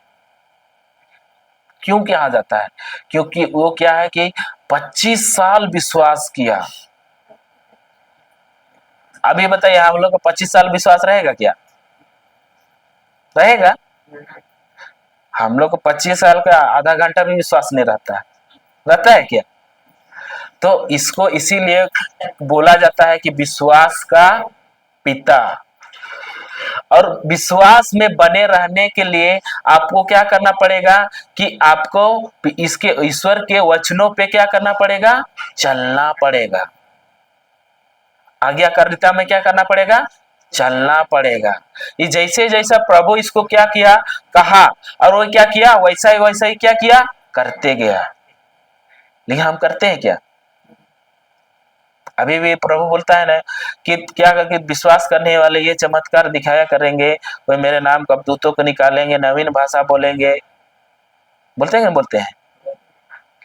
क्यों कहा जाता है? क्योंकि वो क्या है कि 25 साल विश्वास किया। अभी बताइए, हम लोग का 25 साल विश्वास रहेगा क्या? रहेगा? हम लोग को 25 साल का आधा घंटा भी विश्वास नहीं रहता है। रहता है क्या? तो इसको इसीलिए बोला जाता है कि विश्वास का पिता। और विश्वास में बने रहने के लिए आपको क्या करना पड़ेगा? कि आपको इसके ईश्वर के वचनों पे क्या करना पड़ेगा? चलना पड़ेगा। आज्ञाकारिता में क्या करना पड़ेगा? चलना पड़ेगा। ये जैसे जैसा प्रभु इसको क्या किया, कहा, और वो क्या किया, वैसा ही क्या किया? करते गया। लेकिन हम करते हैं क्या? अभी भी प्रभु बोलता है ना कि क्या करके विश्वास करने वाले ये चमत्कार दिखाया करेंगे, वे मेरे नाम कबूतों को निकालेंगे, नवीन भाषा बोलेंगे। बोलते हैं? बोलते हैं।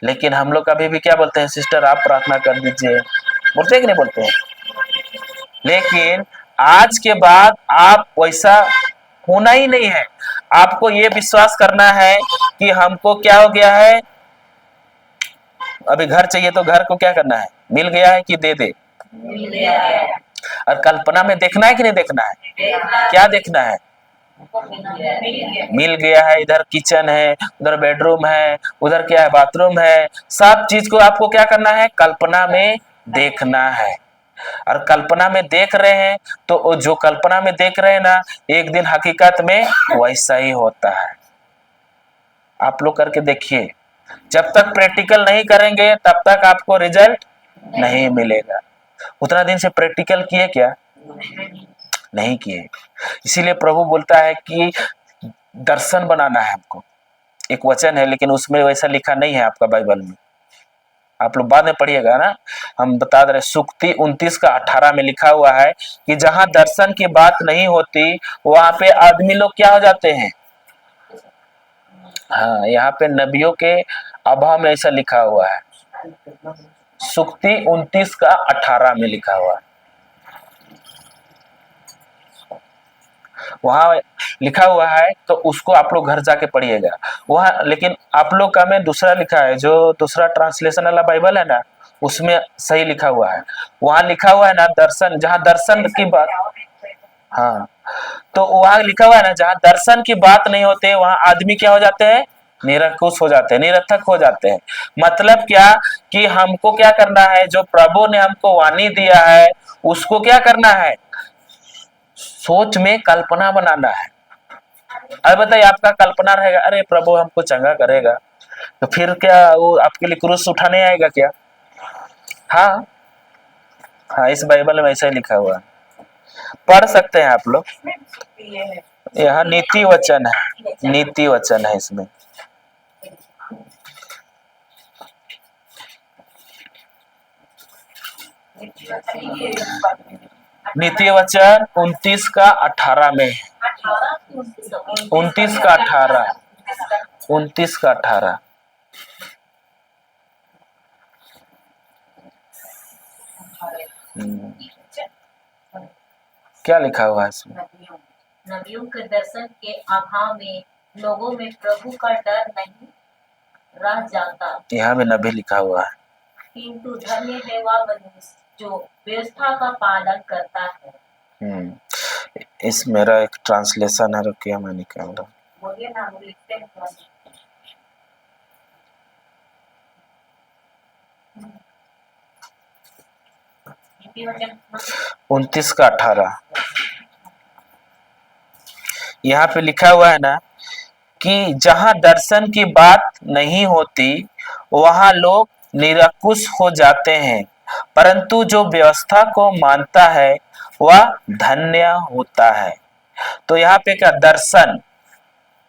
लेकिन हम लोग अभी भी क्या बोलते हैं? सिस्टर आप प्रार्थना कर दीजिए। बोलते हैं कि नहीं बोलते हैं? लेकिन आज के बाद आप वैसा होना ही नहीं है। आपको ये विश्वास करना है कि हमको क्या हो गया है, अभी घर चाहिए तो घर को क्या करना है? मिल गया है कि दे दे? मिल गया है। और कल्पना में देखना है कि नहीं देखना है? क्या देखना है? मिल गया है। इधर किचन है, उधर बेडरूम है, उधर क्या है? बाथरूम है। सब चीज को आपको क्या करना है? कल्पना में देखना है। और कल्पना में देख रहे हैं तो जो कल्पना में देख रहे हैं ना, एक दिन हकीकत में वैसा ही होता है। आप लोग करके देखिए। जब तक प्रैक्टिकल नहीं करेंगे तब तक आपको रिजल्ट नहीं मिलेगा। उतना दिन से प्रैक्टिकल किए क्या? नहीं किए। इसीलिए प्रभु बोलता है कि दर्शन बनाना है हमको। एक वचन है लेकिन उसमें वैसा लिखा नहीं है आपका बाइबल में, आप लोग बाद में पढ़िएगा ना। हम बता दे रहे, सुक्ति 29 का 18 में लिखा हुआ है कि जहां दर्शन की बात नहीं होती वहां पे आदमी लोग क्या हो जाते हैं? हाँ, यहाँ पे नबियों के अभाव में ऐसा लिखा हुआ है। सुक्ति 29 का 18 में लिखा हुआ है। वहां लिखा हुआ है तो उसको आप लोग घर जाके पढ़िएगा वहां। लेकिन आप लोग का में दूसरा लिखा है, जो दूसरा ट्रांसलेशन वाला बाइबल है ना, उसमें सही लिखा हुआ है। वहां लिखा हुआ है ना, दर्शन, जहां दर्शन की बात, हाँ, तो वहां लिखा हुआ है ना, जहाँ दर्शन की बात नहीं होते वहां आदमी क्या हो जाते हैं, निरंकुश हो जाते हैं, निरर्थक हो जाते हैं। मतलब क्या, कि हमको क्या करना है, जो प्रभु ने हमको वाणी दिया है उसको क्या करना है, सोच में कल्पना बनाना है। अब बताइए, आपका कल्पना रहेगा अरे प्रभु हमको चंगा करेगा, तो फिर क्या वो आपके लिए क्रूस उठाने आएगा क्या? हाँ, हाँ, इस बाइबल में ऐसा ही लिखा हुआ है, पढ़ सकते हैं आप लोग। यह नीति वचन है, नीति वचन है इसमें। नीति वचन 29 का 18 में, 29 का 18, 29 का 18। क्या लिखा हुआ है इसमें? नबियों के दर्शन के अभाव में लोगों में प्रभु का डर नहीं रह जाता, यहाँ में नबी लिखा हुआ है। किंतु धन्य है वह मनुष्य जो व्यवस्था का पालन करता है। इस मेरा एक ट्रांसलेशन है, रुकिए मैं निकाल रहा हूँ। बोलिए ना, हम लिखते हैं थोड़ा सा। 29 का 18 यहाँ पे लिखा हुआ है ना, कि जहां दर्शन की बात नहीं होती वहां लोग निरंकुश हो जाते हैं, परंतु जो व्यवस्था को मानता है वह धन्य होता है। तो यहाँ पे क्या, दर्शन,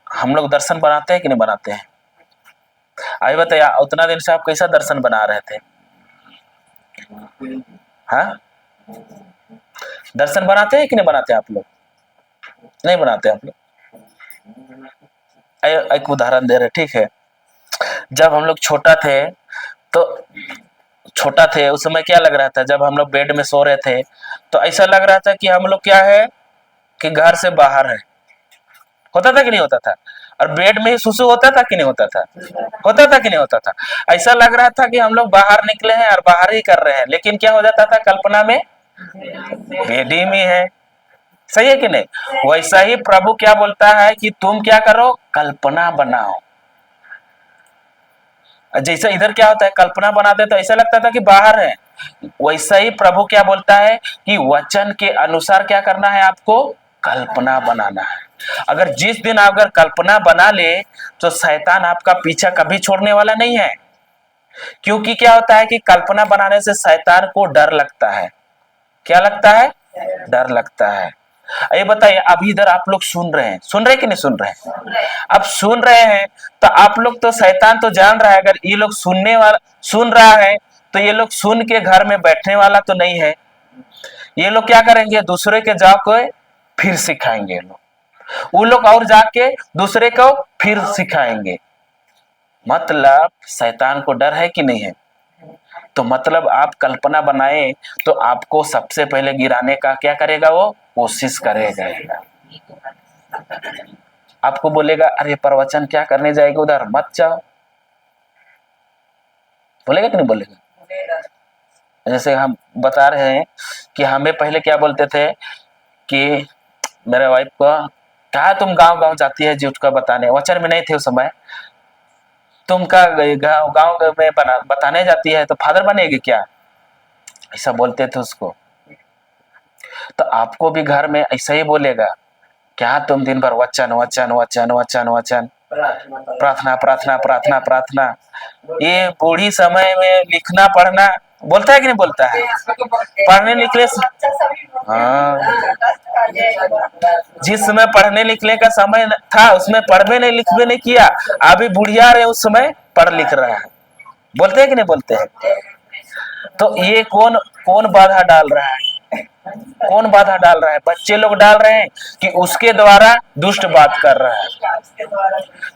हम लोग दर्शन बनाते हैं कि नहीं बनाते हैं? आइए बताइए, उतना दिन से आप कैसा दर्शन बना रहे थे? हाँ, दर्शन बनाते हैं कि नहीं बनाते आप लोग? नहीं बनाते आप लोग। एक उदाहरण दे रहे, ठीक है। जब हम लोग छोटा थे उस समय क्या लग रहा था, जब हम लोग बेड में सो रहे थे तो ऐसा लग रहा था कि हम लोग क्या है, कि घर से बाहर है। होता था कि नहीं होता था? और बेड में ही सुसु होता था कि नहीं होता था? होता था कि नहीं होता था? ऐसा लग रहा था कि हम लोग बाहर निकले हैं और बाहर ही कर रहे हैं, लेकिन क्या हो जाता था, कल्पना में बेड ही में है। सही है कि नहीं? वैसा ही प्रभु क्या बोलता है कि तुम क्या करो, कल्पना बनाओ। जैसे इधर क्या होता है, कल्पना बनाते तो ऐसा लगता था कि बाहर है, वैसा ही प्रभु क्या बोलता है कि वचन के अनुसार क्या करना है, आपको कल्पना बनाना है। अगर जिस दिन अगर कल्पना बना ले तो शैतान आपका पीछा कभी छोड़ने वाला नहीं है। क्योंकि क्या होता है कि कल्पना बनाने से शैतान को डर लगता है। क्या लगता है? डर लगता है। ये बताइए, अभी इधर आप लोग सुन रहे हैं कि नहीं सुन रहे हैं? अब सुन रहे हैं तो आप लोग तो, शैतान तो जान रहा है अगर ये लोग सुन रहा है तो ये लोग सुन के घर में बैठने वाला तो नहीं है। ये लोग क्या करेंगे, दूसरे के जाके फिर सिखाएंगे वो लोग और जाके दूसरे को फिर सिखाएंगे। मतलब शैतान को डर है कि नहीं है? तो मतलब आप कल्पना बनाए तो आपको सबसे पहले गिराने का क्या करेगा, वो कोशिश करेगा। आपको बोलेगा अरे प्रवचन क्या करने जाएगा उधर, मत जाओ। बोलेगा कि नहीं बोलेगा? जैसे हम बता रहे हैं कि हमें पहले क्या बोलते थे कि मेरे वाइफ को कहा, तुम गांव गांव जाती है झूठ का बताने, वचन में नहीं थे उस समय, तुम का गांव में बताने जाती है तो फादर बनेगी क्या, ऐसा बोलते थे उसको। तो आपको भी घर में ऐसा ही बोलेगा, क्या तुम दिन भर वचन वचन वचन वचन वचन, प्रार्थना प्रार्थना प्रार्थना प्रार्थना। ये बूढ़ी समय में लिखना पढ़ना बोलता है कि नहीं बोलता है? पढ़ने लिखने हाँ, जिस समय पढ़ने लिखने का समय था उसमें पढ़वे नहीं लिखवे नहीं किया, अभी बुढ़िया रहे उस समय पढ़ लिख रहा है। बोलते हैं कि नहीं बोलते हैं? तो ये कौन कौन बाधा डाल रहा है? कौन बाधा डाल रहा है? बच्चे लोग डाल रहे हैं कि उसके द्वारा दुष्ट बात कर रहा है।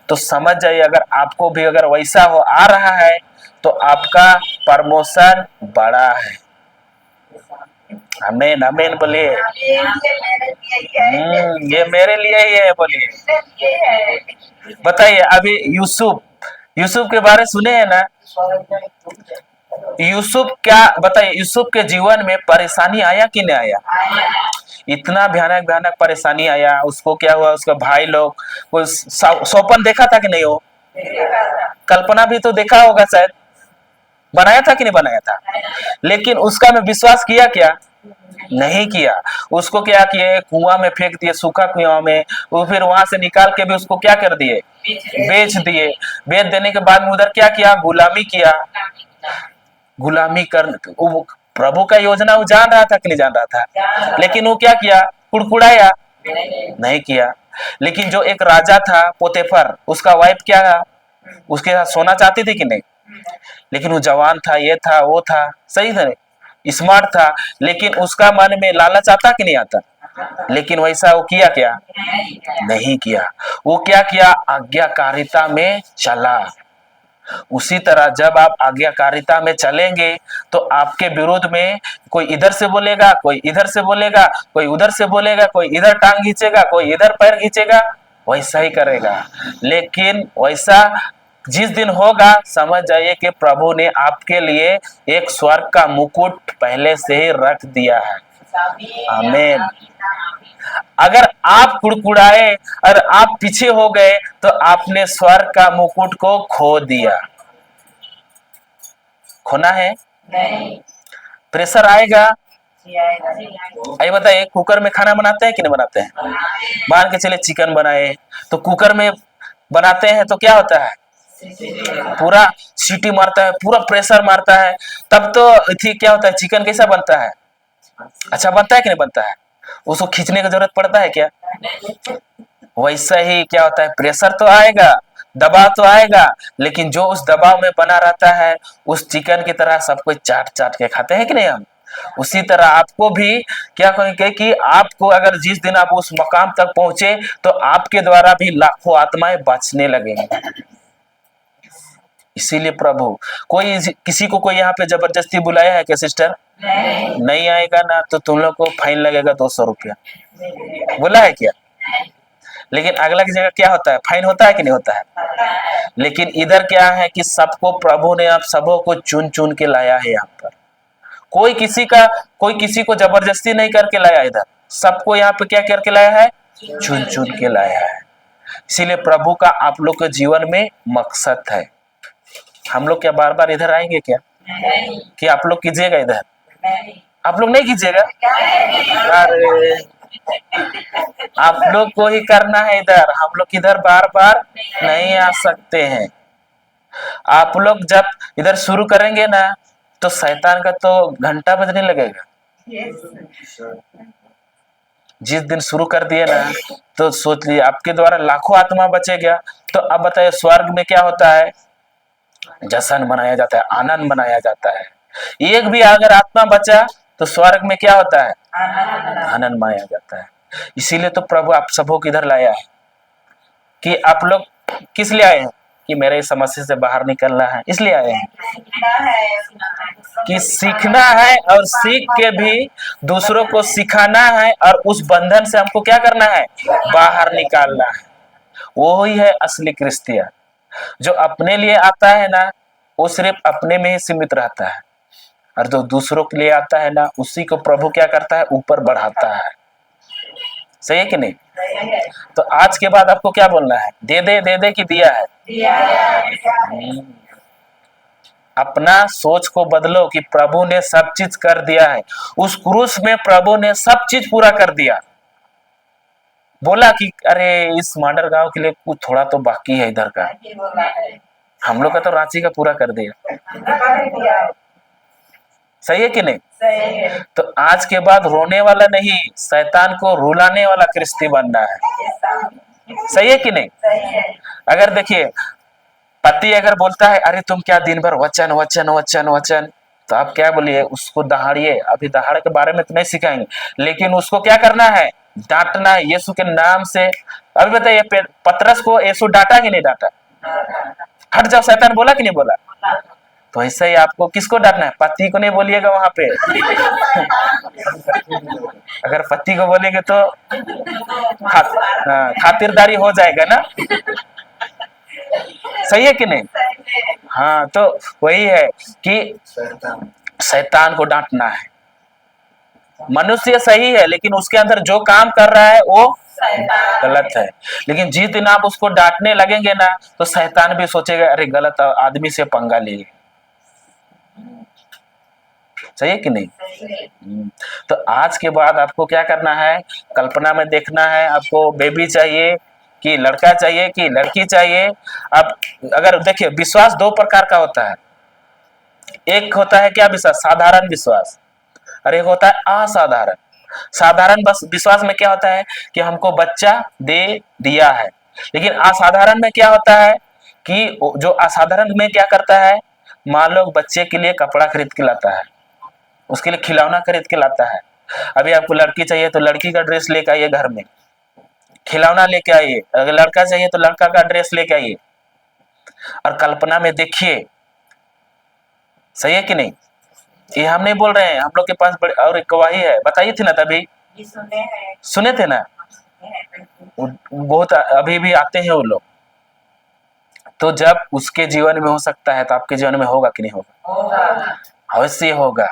तो समझ जाइए, अगर आपको भी अगर वैसा हो आ रहा है तो आपका प्रमोशन बड़ा है। आमीन आमीन बोलिए। ये मेरे लिए ही है, बोलिए। बताइए, अभी यूसुफ के बारे सुने हैं ना? यूसुफ क्या बताइए, यूसुफ के जीवन में परेशानी आया कि नहीं आया? इतना भयानक भयानक परेशानी आया। उसको क्या हुआ, उसका भाई लोग वो स्वप्न देखा था कि नहीं? हो कल्पना भी तो देखा होगा शायद, बनाया था कि नहीं बनाया था? लेकिन उसका में विश्वास किया क्या? नहीं किया। उसको क्या किए, कुआं में फेंक दिए, सूखा कुआं में। वो फिर वहां से निकाल के भी उसको क्या कर दिए, बेच दिए। बेच देने के बाद में उधर क्या किया, गुलामी किया। गुलामी कर वो प्रभु का योजना वो जान रहा था कि नहीं जान रहा था? लेकिन वो क्या किया, कुड़कुड़ाया नहीं किया। लेकिन जो एक राजा था पोतेफर, उसका वाइफ क्या था, उसके साथ सोना चाहती थी कि नहीं? लेकिन वो जवान था, ये था वो था, सही था, स्मार्ट था, लेकिन उसका मन में लालच आता कि नहीं आता? लेकिन वैसा वो किया क्या? नहीं किया। वो क्या किया, आज्ञाकारिता में चला। उसी तरह जब आप आज्ञाकारिता में चलेंगे तो आपके विरोध में कोई इधर से बोलेगा, कोई इधर से बोलेगा, कोई उधर से बोलेगा, कोई इधर टांग खींचेगा, कोई इधर पैर खींचेगा, वैसा ही करेगा। लेकिन वैसा जिस दिन होगा, समझ जाइए कि प्रभु ने आपके लिए एक स्वर्ग का मुकुट पहले से ही रख दिया है। आमीन। अगर आप कुड़कुड़ाए और आप पीछे हो गए तो आपने स्वर्ग का मुकुट को खो दिया। खोना है? नहीं। प्रेशर आएगा। आएगा। आइए बताइए, कुकर में खाना बनाते हैं कि नहीं बनाते हैं? मान के चले चिकन बनाए तो कुकर में बनाते हैं तो क्या होता है, पूरा सीटी मारता है, पूरा प्रेशर मारता है। तब तो ठीक क्या होता है, चिकन कैसा बनता है, अच्छा बनता है कि नहीं बनता है? उसको खींचने की जरूरत पड़ता है क्या? वैसा ही क्या होता है, प्रेशर तो आएगा, दबाव तो आएगा, लेकिन जो उस दबाव में बना रहता है उस चिकन की तरह सब कोई चाट चाट के खाते हैं कि नहीं हम? उसी तरह आपको भी क्या कहेंगे कि आपको अगर जिस दिन आप उस मकाम तक पहुंचे तो आपके द्वारा भी लाखों आत्माएं बचने लगेंगी। इसीलिए प्रभु कोई किसी को कोई यहाँ पे जबरदस्ती बुलाया है क्या सिस्टर? नहीं आएगा ना तो तुम लोग को फाइन लगेगा 200 रुपया, बोला है क्या? लेकिन अगला की जगह क्या होता है, फाइन होता है कि नहीं होता है? लेकिन इधर क्या है कि सबको प्रभु ने आप सबों को चुन चुन के लाया है यहाँ पर। कोई किसी को जबरदस्ती नहीं करके लाया, इधर सबको यहाँ पे क्या करके लाया है, चुन चुन के लाया है। इसीलिए प्रभु का आप लोग के जीवन में मकसद है। हम लोग क्या बार बार इधर आएंगे क्या? कि आप लोग कीजिएगा इधर? आप लोग नहीं कीजिएगा? अरे आप लोग को ही करना है इधर, हम लोग इधर बार बार नहीं आ सकते हैं। आप लोग जब इधर शुरू करेंगे ना तो शैतान का तो घंटा बजने लगेगा। जिस दिन शुरू कर दिए ना तो सोच लीजिए आपके द्वारा लाखों आत्मा बचेगा। तो अब बताइए स्वर्ग में क्या होता है, जश्न मनाया जाता है, आनंद मनाया जाता है। एक भी अगर आत्मा बचा तो स्वर्ग में क्या होता है, आनंद मनाया जाता है। इसीलिए तो प्रभु आप सबों को इधर लाया है कि आप लोग किस लिए आए हैं, कि मेरे इस समस्या से बाहर निकलना है, इसलिए आए हैं कि सीखना है और सीख के भी दूसरों को सिखाना है और उस बंधन से हमको क्या करना है, बाहर निकालना है। वो ही है असली क्रिश्चियन। जो अपने लिए आता है ना वो सिर्फ अपने में ही सीमित रहता है, और जो दूसरों के लिए आता है ना उसी को प्रभु क्या करता है, ऊपर बढ़ाता है। सही है कि नहीं? तो आज के बाद आपको क्या बोलना है, दे दे कि दिया है? अपना सोच को बदलो कि प्रभु ने सब चीज कर दिया है। उस क्रूस में प्रभु ने सब चीज पूरा कर दिया। बोला कि अरे इस मांडर गांव के लिए कुछ थोड़ा तो बाकी है इधर का, हम लोग का तो रांची का पूरा कर दिया। सही है कि नहीं? सही है। तो आज के बाद रोने वाला नहीं, शैतान को रुलाने वाला क्रिश्ती बनना है। सही है कि नहीं? सही है। अगर देखिए पति अगर बोलता है अरे तुम क्या दिन भर वचन वचन वचन वचन, तो आप क्या बोलिए, उसको दहाड़िए। अभी दहाड़ के बारे में तो नहीं सिखाएंगे, लेकिन उसको क्या करना है, डांटना है यीशु के नाम से। अभी बताइए पतरस को यीशु डांटा कि नहीं डांटा? हट जाओ शैतान बोला कि नहीं बोला? तो ऐसे ही आपको किसको डांटना है, पति को नहीं बोलिएगा वहां पे। अगर पति को बोलेंगे तो खातिरदारी हो जाएगा ना। सही है कि नहीं? हाँ, तो वही है कि शैतान को डांटना है। मनुष्य सही है लेकिन उसके अंदर जो काम कर रहा है वो गलत है। लेकिन जिस दिन आप उसको डांटने लगेंगे ना तो शैतान भी सोचेगा अरे गलत आदमी से पंगा लिए। सही है कि नहीं? तो आज के बाद आपको क्या करना है, कल्पना में देखना है आपको बेबी चाहिए कि लड़का चाहिए कि लड़की चाहिए। अब अगर देखिए विश्वास दो प्रकार का होता है। एक होता है क्या विश्वास, साधारण विश्वास, और एक होता है असाधारण। साधारण बस विश्वास में क्या होता है कि हमको बच्चा दे दिया है। लेकिन असाधारण में क्या होता है कि जो असाधारण में क्या करता है, मान लो बच्चे के लिए कपड़ा खरीद के लाता है, उसके लिए खिलौना खरीद के लाता है। अभी आपको लड़की चाहिए तो लड़की का ड्रेस लेके आइए, घर में खिलौना लेके आइए। अगर लड़का चाहिए तो लड़का का ड्रेस लेके आइए और कल्पना में देखिए। सही है कि नहीं? ये हम नहीं बोल रहे हैं, हम लोग के पास बड़े और एक गवाही है, बताइए थे ना तभी, ये सुने हैं, सुने थे ना, बहुत अभी भी आते हैं वो लोग। तो जब उसके जीवन में हो सकता है तो आपके जीवन में होगा कि नहीं होगा? अवश्य होगा।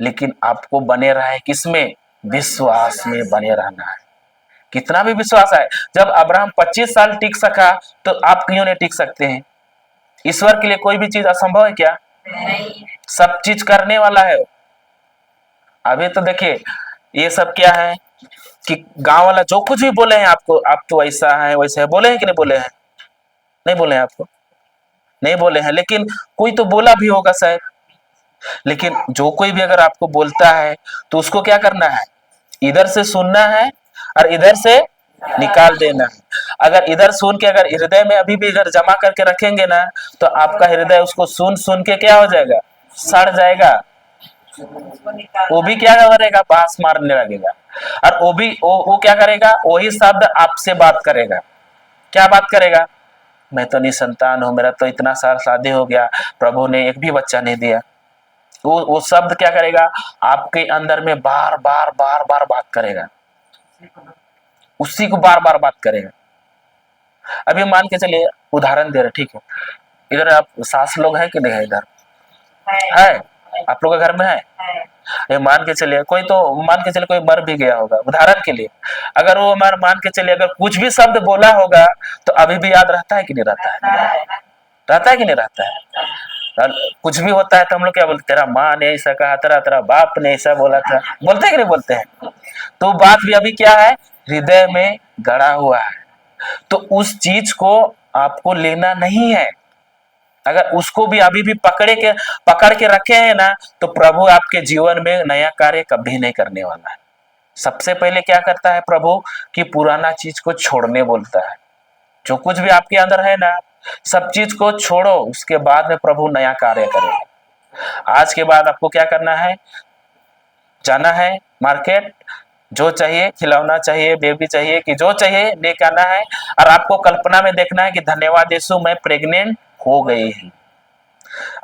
लेकिन आपको बने रहे किसमें? विश्वास में बने रहना है। कितना भी विश्वास है। जब अब्राहम 25 साल टिक सका तो आप क्यों नहीं टिक सकते हैं? ईश्वर के लिए कोई भी चीज असंभव है क्या? नहीं। सब चीज करने वाला है। अभी तो देखिए ये सब क्या है कि गांव वाला जो कुछ भी बोले हैं आपको, आप तो ऐसा है वैसा है, बोले हैं कि नहीं बोले हैं? नहीं बोले हैं आपको? नहीं बोले हैं, लेकिन कोई तो बोला भी होगा शायद। लेकिन जो कोई भी अगर आपको बोलता है तो उसको क्या करना है? इधर से सुनना है और इधर से निकाल देना है। अगर इधर सुन के अगर हृदय में अभी भी अगर जमा करके रखेंगे ना तो आपका हृदय उसको सुन सुन के क्या हो जाएगा? सड़ जाएगा। उसको निकाल वो भी क्या करेगा? बांस मारने लगेगा। और वो भी वो क्या करेगा? वही शब्द आपसे बात करेगा। क्या बात करेगा? मैं तो निसंतान हूं, मेरा तो इतना साल शादी हो गया, प्रभु ने एक भी बच्चा नहीं दिया। वो शब्द क्या करेगा? आपके अंदर में बार बार बार बार बात करेगा, उसी को बार बार बात करेगा। अभी मान के चलिए, उदाहरण दे रहे, ठीक है, इधर आप सास लोग हैं कि नहीं है? इधर है, आप लोग के घर में है? ये मान के चलिए कोई तो मान के चलिए कोई मर भी गया होगा, उदाहरण के लिए। अगर वो मान के चलिए अगर कुछ भी शब्द बोला होगा तो अभी भी याद रहता है कि नहीं रहता है? रहता है कि नहीं रहता है? और कुछ भी होता है तो हम लोग क्या बोलते, तेरा माँ ने ऐसा कहा, तेरा तेरा बाप ने ऐसा बोला था, बोलते हैं कि नहीं बोलते हैं? तो बात भी अभी क्या है? हृदय में गड़ा हुआ है। तो उस चीज को आपको लेना नहीं है। अगर उसको भी अभी भी पकड़ के रखे हैं ना तो प्रभु आपके जीवन में नया कार्य कभी नहीं करने वाला है। सबसे पहले क्या करता है प्रभु कि पुराना चीज को छोड़ने बोलता है। जो कुछ भी आपके अंदर है ना, सब चीज को छोड़ो, उसके बाद में प्रभु नया कार्य करेगा। आज के बाद आपको क्या करना है? जाना है मार्केट, जो चाहिए, खिलौना चाहिए, बेबी चाहिए कि जो चाहिए लेके आना है। और आपको कल्पना में देखना है कि धन्यवाद यीशु मैं प्रेग्नेंट हो गई हूँ।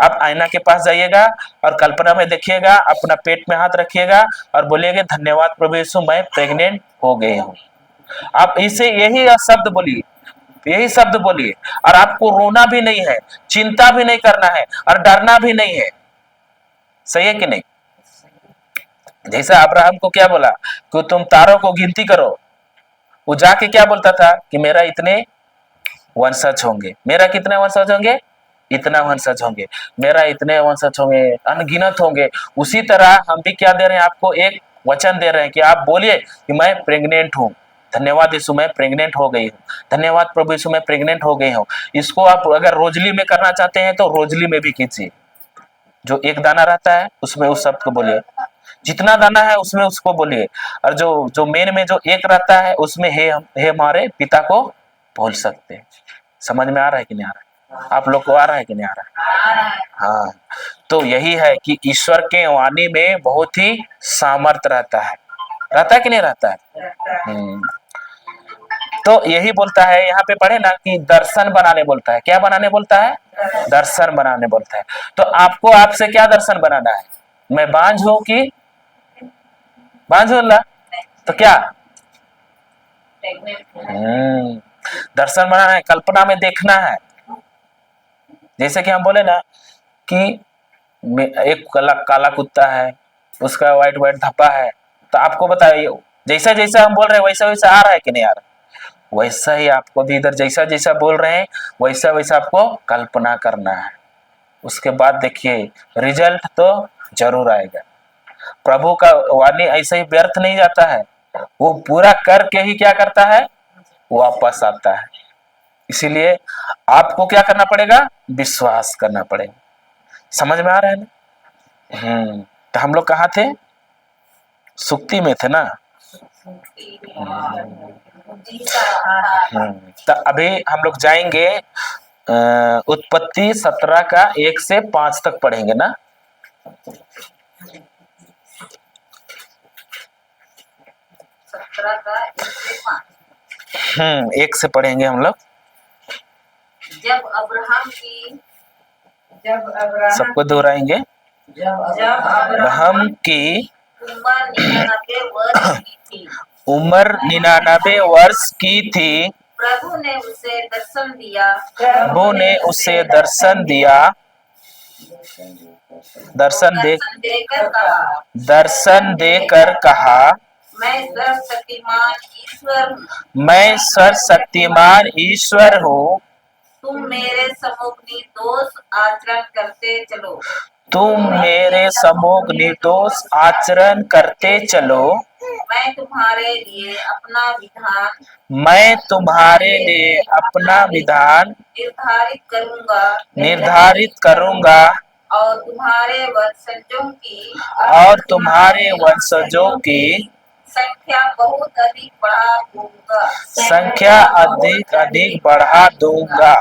आप आईना के पास जाइएगा और कल्पना में देखिएगा, अपना पेट में हाथ रखिएगा और बोलिएगा धन्यवाद प्रभु यीशु मैं प्रेग्नेंट हो गई हूँ। आप इसे यही शब्द बोलिए, यही शब्द बोलिए। और आपको रोना भी नहीं है, चिंता भी नहीं करना है और डरना भी नहीं है। सही है कि नहीं? जैसा अब्राहम को क्या बोला कि तुम तारों को गिनती करो, वो जाके क्या बोलता था कि मेरा इतने वंशज होंगे, मेरा कितने वंशज होंगे? इतना वंशज होंगे, मेरा इतने वंशज होंगे, अनगिनत होंगे। उसी तरह हम भी क्या दे रहे हैं आपको? एक वचन दे रहे हैं कि आप बोलिए कि मैं प्रेग्नेंट हूँ, धन्यवाद यीशु मैं प्रेग्नेंट हो गई हूँ, धन्यवाद प्रभु यीशु मैं प्रेग्नेंट हो गई हूँ। इसको आप अगर रोजली में करना चाहते हैं तो रोजली में भी कीजिए। जो एक दाना रहता है उसमें उस शब्द को बोलिए, जितना दाना है उसमें उसको बोलिए। और जो जो मेन में जो एक रहता है उसमें हे हमारे पिता को बोल सकते हैं। समझ में आ रहा है कि नहीं आ रहा है? आप लोग को आ रहा है कि नहीं आ रहा है? हाँ, तो यही है कि ईश्वर के वाणी में बहुत ही सामर्थ रहता है कि नहीं रहता है? तो यही बोलता है, यहाँ पे पढ़े ना कि दर्शन बनाने बोलता है। क्या बनाने बोलता है? दर्शन बनाने बोलता है। तो आपको आपसे क्या दर्शन बनाना है? मैं बांझ हूं कि बांझ हूं ना? तो क्या दर्शन बनाना है, कल्पना में देखना है। जैसे कि हम बोले ना कि एक काला कुत्ता है, उसका व्हाइट व्हाइट धब्बा है, तो आपको बताइए जैसा जैसा हम बोल रहे हैं वैसा वैसा आ रहा है कि नहीं आ रहा? वैसा ही आपको भी इधर जैसा जैसा बोल रहे हैं वैसा वैसा आपको कल्पना करना है। उसके बाद देखिए रिजल्ट तो जरूर आएगा। प्रभु का वाणी ऐसे ही व्यर्थ नहीं जाता है, वो पूरा करके ही क्या करता है, वापस आता है। इसीलिए आपको क्या करना पड़ेगा, विश्वास करना पड़ेगा। समझ में आ रहा है ना? तो हम लोग कहाँ थे, सुक्ति में थे ना। तो अभी हम लोग जाएंगे उत्पत्ति 17 का 1 से 5 तक पढ़ेंगे ना। 17 का 1 से 5। 1 से पढ़ेंगे हम लोग। जब अब्राहम सबको दोहराएंगे। अब्राहम की उम्र 99 वर्ष की उम्र 99 वर्ष की थी। थी। प्रभु ने उसे दर्शन दिया। प्रभु ने उसे दर्शन दिया। दर्शन देकर कहा, मैं सर्वशक्तिमान ईश्वर हूँ। मैं सर्वशक्तिमान ईश्वर हूँ। तुम मेरे सम्मुख निर्दोष आचरण करते चलो। तुम मेरे सम्मुख निर्दोष आचरण करते चलो। मैं तुम्हारे लिए अपना विधान निर्धारित करूंगा और तुम्हारे वंशजों की संख्या अधिक बढ़ा दूंगा।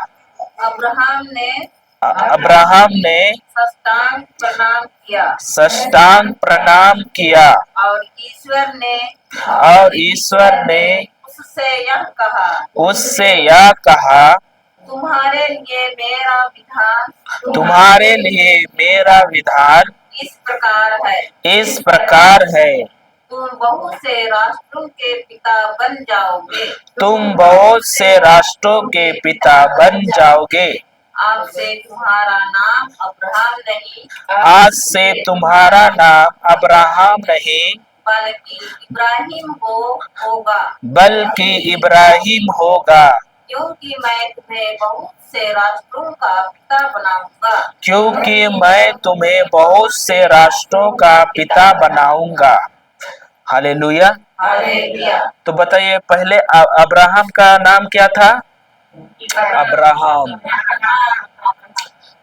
अब्राहम ने साष्टांग प्रणाम किया और ईश्वर ने उससे यह कहा, तुम्हारे लिए मेरा विधान इस प्रकार है। तुम बहुत से राष्ट्रों के पिता बन जाओगे। आज से तुम्हारा नाम अब्राहम नहीं बल्कि इब्राहिम होगा। क्योंकि मैं तुम्हें बहुत से राष्ट्रों का पिता बनाऊंगा। हालेलुया। हालेलुया। तो बताइए पहले अब्राहम का नाम क्या था? अब्राहम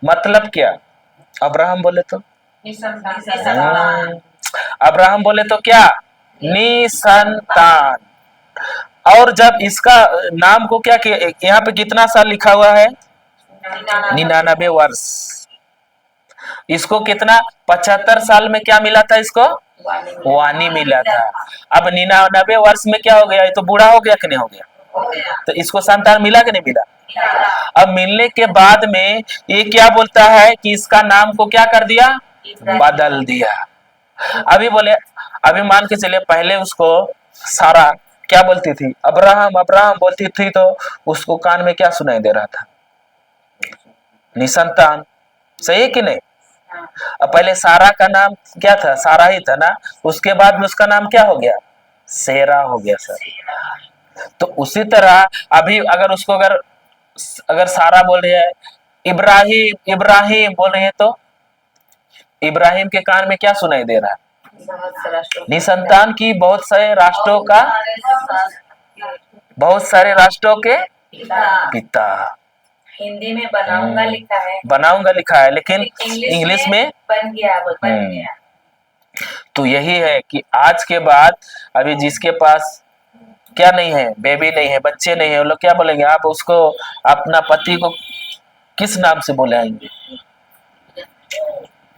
मतलब क्या? अब्राहम बोले तो अब्राहम बोले तो क्या? निसंतान। और जब इसका नाम को क्या किया, यहाँ पे कितना साल लिखा हुआ है? 99 वर्ष। इसको कितना 75 साल में क्या मिला था? इसको वाणी मिला था। अब 99 वर्ष में क्या हो गया? ये तो बूढ़ा हो गया कि नहीं हो गया? तो इसको संतान मिला कि नहीं मिला? अब मिलने के बाद में ये क्या बोलता है कि इसका नाम को क्या कर दिया? बदल दिया। अभी मान के चले पहले उसको सारा क्या बोलती थी? अब्राहम अब्राहम बोलती थी, तो उसको कान में क्या सुनाई दे रहा था? निसंतान। सही है कि नहीं? अब पहले सारा का नाम क्या था? सारा ही था ना। उसके बाद में उसका नाम क्या हो गया? सेरा हो गया सर। तो उसी तरह अभी अगर उसको अगर सारा बोल रही है, इब्राहिम इब्राहिम बोल रही है, तो इब्राहिम के कान में क्या सुनाई दे रहा है? निसंतान की बहुत सारे राष्ट्रों के पिता। हिंदी में बनाऊंगा लिखा है लेकिन इंग्लिश में बन गया। तो यही है कि आज के बाद अभी जिसके पास क्या नहीं है, बेबी नहीं है, बच्चे नहीं है, वो लोग क्या बोलेंगे? आप उसको अपना पति को किस नाम से बुलाएंगे?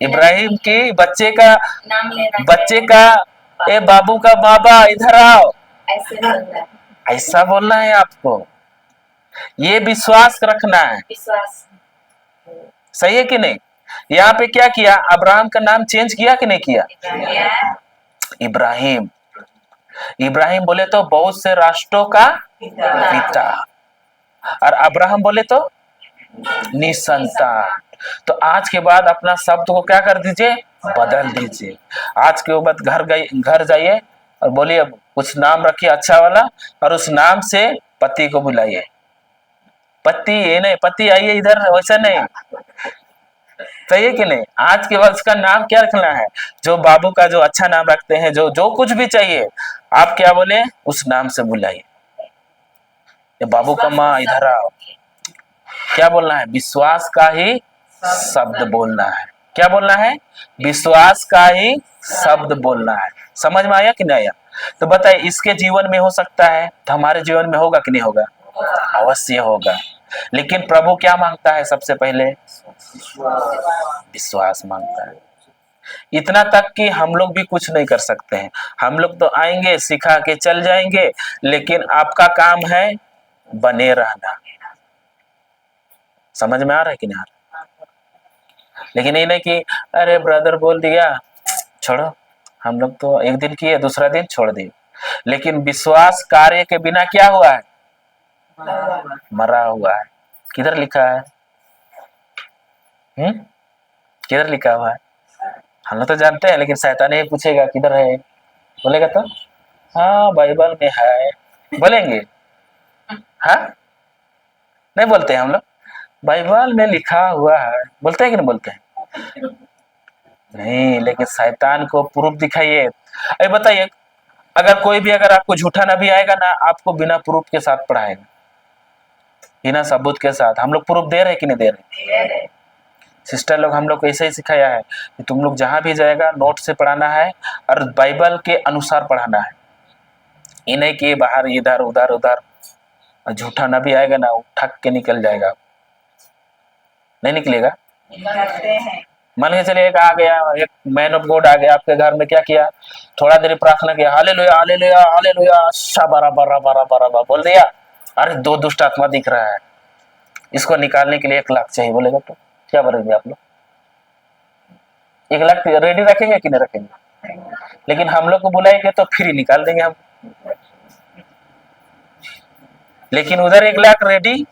इब्राहिम की बच्चे का ए बाबू का बाबा इधर आओ, ऐसा बोलना है आपको। ये विश्वास रखना है। सही है कि नहीं? यहाँ पे क्या किया? अब्राहम का नाम चेंज किया कि नहीं किया? इब्राहिम। इब्राहिम बोले तो बहुत से राष्ट्रों का पिता। और अब्राहम बोले तो निसंतान। तो आज के बाद अपना शब्द को क्या कर दीजिए, बदल दीजिए। आज के बाद घर जाइए और बोलिए कुछ नाम रखिए अच्छा वाला, और उस नाम से पति को बुलाइए। पति ये नहीं, पति आइए इधर, वैसा नहीं, सही है कि नहीं। आज के बाद उसका नाम क्या रखना है, जो बाबू का जो अच्छा नाम रखते हैं, जो जो कुछ भी चाहिए आप क्या बोले, उस नाम से बुलाइए। ये बाबू का माँ इधर आओ, क्या बोलना है, विश्वास का ही शब्द बोलना है। क्या बोलना है, विश्वास का ही शब्द बोलना है। समझ में आया कि नहीं आया? तो बताइए, इसके जीवन में हो सकता है तो हमारे जीवन में होगा कि नहीं होगा? अवश्य होगा। लेकिन प्रभु क्या मांगता है? सबसे पहले विश्वास मांगता है। इतना तक कि हम लोग भी कुछ नहीं कर सकते हैं। हम लोग तो आएंगे, सिखा के चल जाएंगे, लेकिन आपका काम है बने रहना। समझ में आ रहा है कि नहीं आ रहा? लेकिन ये नहीं कि अरे ब्रदर बोल दिया छोड़ो, हम लोग तो एक दिन किए दूसरा दिन छोड़ दिए। लेकिन विश्वास कार्य के बिना क्या हुआ है? मरा हुआ है। किधर लिखा है? किधर लिखा हुआ है? हम लोग तो जानते हैं, लेकिन शैतान ही पूछेगा किधर है, बोलेगा तो हाँ बाइबल में है, बोलेंगे? हाँ नहीं बोलते हैं हम लोग, बाइबल में लिखा हुआ है, बोलते हैं कि नहीं बोलते हैं? नहीं, लेकिन शैतान को प्रूफ दिखाइए। अरे बताइए, अगर कोई भी अगर आपको झूठा नबी आएगा ना, आपको बिना प्रूफ के साथ पढ़ाएगा, बिना सबूत के साथ। हम लोग प्रूफ दे रहे कि नहीं दे रहे? सिस्टर लोग हम लोग को ऐसे ही सिखाया है कि तुम लोग जहां भी जाएगा नोट से पढ़ाना है और बाइबल के अनुसार पढ़ाना है। ये नहीं कि बाहर इधर उधर उधर, झूठा नबी आएगा ना वो ठग के निकल जाएगा। नहीं निकलेगा। मान के चलिए आ गया एक मैन ऑफ गॉड आ गया आपके घर में, क्या किया, थोड़ा देर प्रार्थना किया, हालेलुया हालेलुया हालेलुया शाबारा बारा बारा बारा बारा बोल दिया, अरे दो दुष्ट आत्मा दिख रहा है, इसको निकालने के लिए 1 लाख चाहिए, बोलेगा तो क्या बोलेंगे आप लोग? 1 लाख रेडी रखेंगे कि नहीं रखेंगे? लेकिन हम लोग को बुलाएंगे तो फ्री निकाल देंगे हम। लेकिन उधर 1 लाख रेडी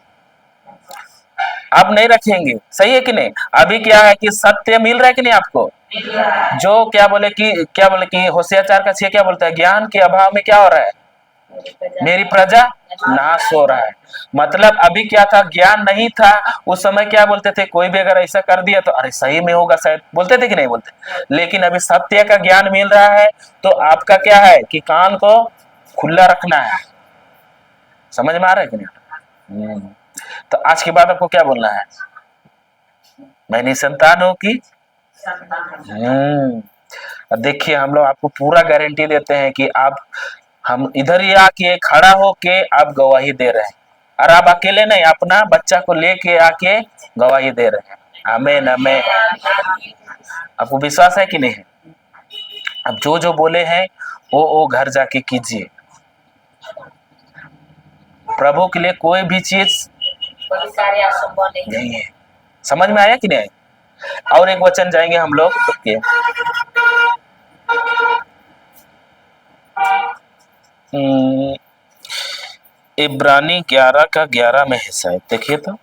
आप नहीं रखेंगे, सही है कि नहीं? अभी क्या है कि सत्य मिल रहा है कि नहीं आपको? जो क्या बोले कि होशियार 4:6 क्या बोलता है, ज्ञान के अभाव में क्या हो रहा है, मेरी प्रजा नाश हो रहा है। मतलब अभी क्या था, ज्ञान नहीं था उस समय, क्या बोलते थे, कोई भी अगर ऐसा कर दिया तो अरे सही में होगा शायद, बोलते थे कि नहीं बोलते? लेकिन अभी सत्य का ज्ञान मिल रहा है तो आपका क्या है कि कान को खुला रखना है। समझ में आ रहा है कि नहीं? तो आज के बाद आपको क्या बोलना है, मैं निसंतान हूं कि देखिए, हम लोग आपको पूरा गारंटी देते हैं कि आप, हम इधर ही आके खड़ा होके आप गवाही दे रहे हैं, और आप अकेले नहीं, अपना बच्चा को लेके आके गवाही दे रहे हैं। आमीन आमीन। आपको विश्वास है कि नहीं है? अब जो जो बोले हैं वो घर जाके कीजिए। प्रभु के लिए कोई भी चीज कार्य असंभव नहीं है। समझ में आया कि नहीं? और एक वचन जाएंगे हम लोग के इब्रानी 11 का 11 में है शायद, देखिए तो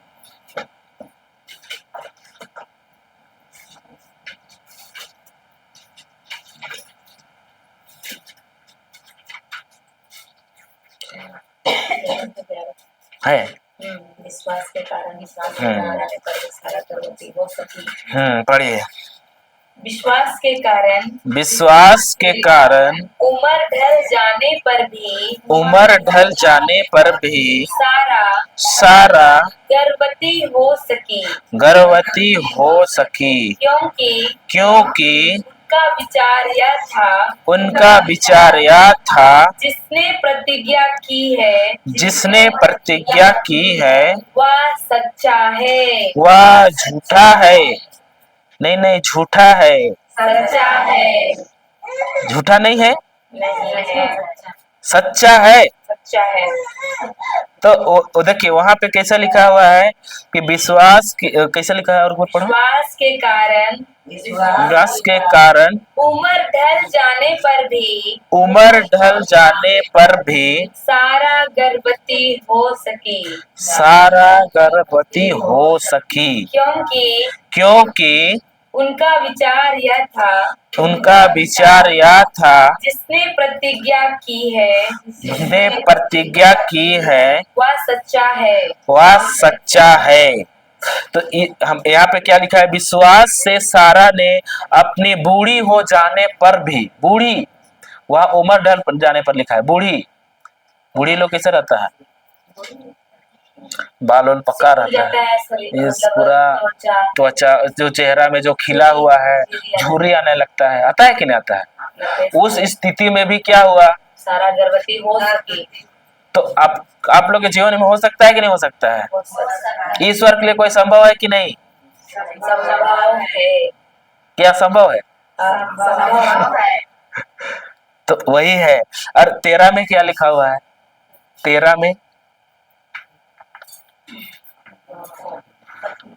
है। विश्वास के कारण सारा करवती हो सकी। पढ़िए। विश्वास के कारण उम्र ढल जाने पर भी सारा गर्भवती हो सकी, क्योंकि उनका विचार यह था जिसने प्रतिज्ञा की है वह सच्चा है, वह झूठा है। नहीं झूठा है, सच्चा है, झूठा नहीं है, नहीं है, सच्चा है। सच्चा है। तो देखिए वहां पे कैसा लिखा हुआ है कि विश्वास कैसा लिखा है, और पढ़ो। विश्वास के कारण विश्वास के कारण उम्र ढल जाने पर भी उम्र ढल जाने पर भी सारा गर्भवती हो सकी, सारा गर्भवती हो सकी, क्योंकि उनका विचार यह था, उनका विचार यह था, जिसने प्रतिज्ञा की है जिसने प्रतिज्ञा की है वह सच्चा है। वह सच्चा है। तो हम यहाँ पे क्या लिखा है, विश्वास से सारा ने अपनी बूढ़ी हो जाने पर भी, बूढ़ी वह उम्र ढल जाने पर लिखा है, बूढ़ी बूढ़ी लोग कैसे रहता है, बाल वाल पक्का रहता है, इस पूरा त्वचा जो चेहरा में जो खिला हुआ है झुर्री आने लगता है, आता है कि नहीं आता है। उस स्थिति में भी क्या हुआ, सारा गर्भवती हो सकी। तो आप लोग के जीवन में हो सकता है कि नहीं हो सकता है, ईश्वर के लिए कोई संभव है कि नहीं, संभव है। क्या संभव है, संभव है। तो वही है। और 13 में क्या लिखा हुआ है, 13 में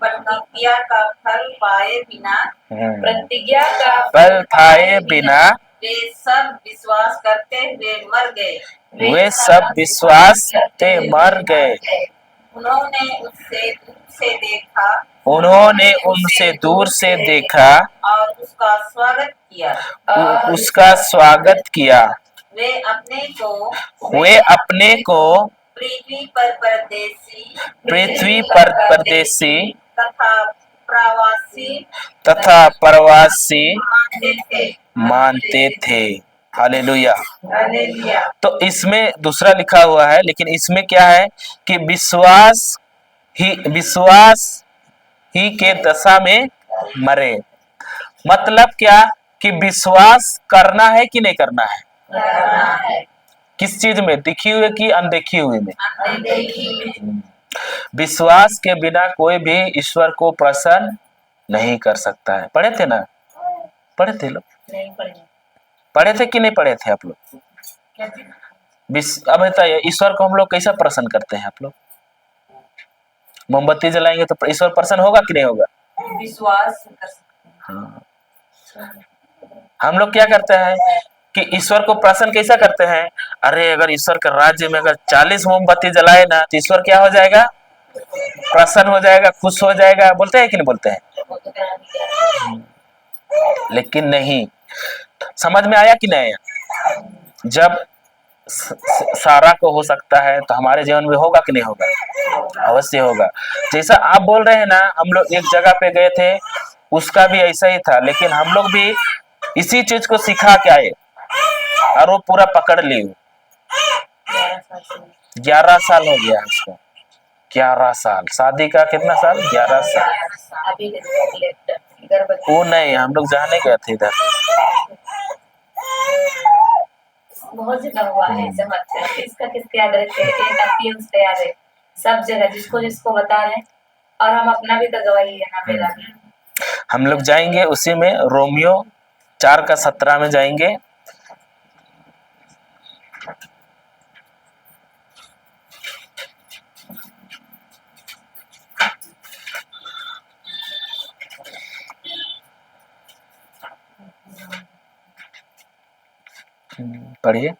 प्रतिज्ञा का फल पाए बिना, प्रतिज्ञा का फल पाए बिना वे सब विश्वास करते हुए मर गए। वे सब विश्वास करते मर गए। उन्होंने उससे दूर से देखा, उन्होंने उनसे दूर से देखा और उसका स्वागत किया। उसका स्वागत किया। वे अपने को पृथ्वी पर परदेसी तथा प्रवासी मानते थे। हालेलुया। हालेलुया। तो इसमें दूसरा लिखा हुआ है, लेकिन इसमें क्या है कि विश्वास ही के दशा में मरे। मतलब क्या कि विश्वास करना है कि नहीं करना है, किस चीज में, दिखी हुई की अनदेखी हुई में। विश्वास के बिना कोई भी ईश्वर को प्रसन्न नहीं कर सकता है। पढ़े थे ना, पढ़े थे लोग, नहीं पढ़े थे कि नहीं पढ़े थे आप लोग। अब बताइए ईश्वर को हम लोग कैसा प्रसन्न करते हैं आप लोग, मोमबत्ती जलाएंगे तो ईश्वर प्रसन्न होगा कि नहीं होगा, विश्वास। हाँ। हम लोग क्या करते हैं कि ईश्वर को प्रसन्न कैसा करते हैं, अरे अगर ईश्वर के राज्य में अगर 40 मोमबत्ती जलाए ना तो ईश्वर क्या हो जाएगा, प्रसन्न हो जाएगा, खुश हो जाएगा, बोलते हैं कि नहीं बोलते हैं। लेकिन नहीं, समझ में आया कि नहीं आया। जब सारा को हो सकता है तो हमारे जीवन में होगा कि नहीं होगा, अवश्य होगा। जैसा आप बोल रहे हैं ना, हम लोग एक जगह पे गए थे, उसका भी ऐसा ही था, लेकिन हम लोग भी इसी चीज को सिखा के आए और वो पूरा पकड़ ली। 11 साल हो गया उसको, 11 साल, शादी का कितना साल, 11 साल। वो नहीं, हम लोग जाने गए थे इधर, बहुत जगह हुआ है इसका किसके याद रहते हैं, उसका याद है सब जगह, जिसको जिसको बता रहे हैं। और हम अपना भी तो गवाही है ना, मेरा भी। हम लोग जाएंगे उसी में, रोमियो 4:17 में जाएंगे। पढ़िए।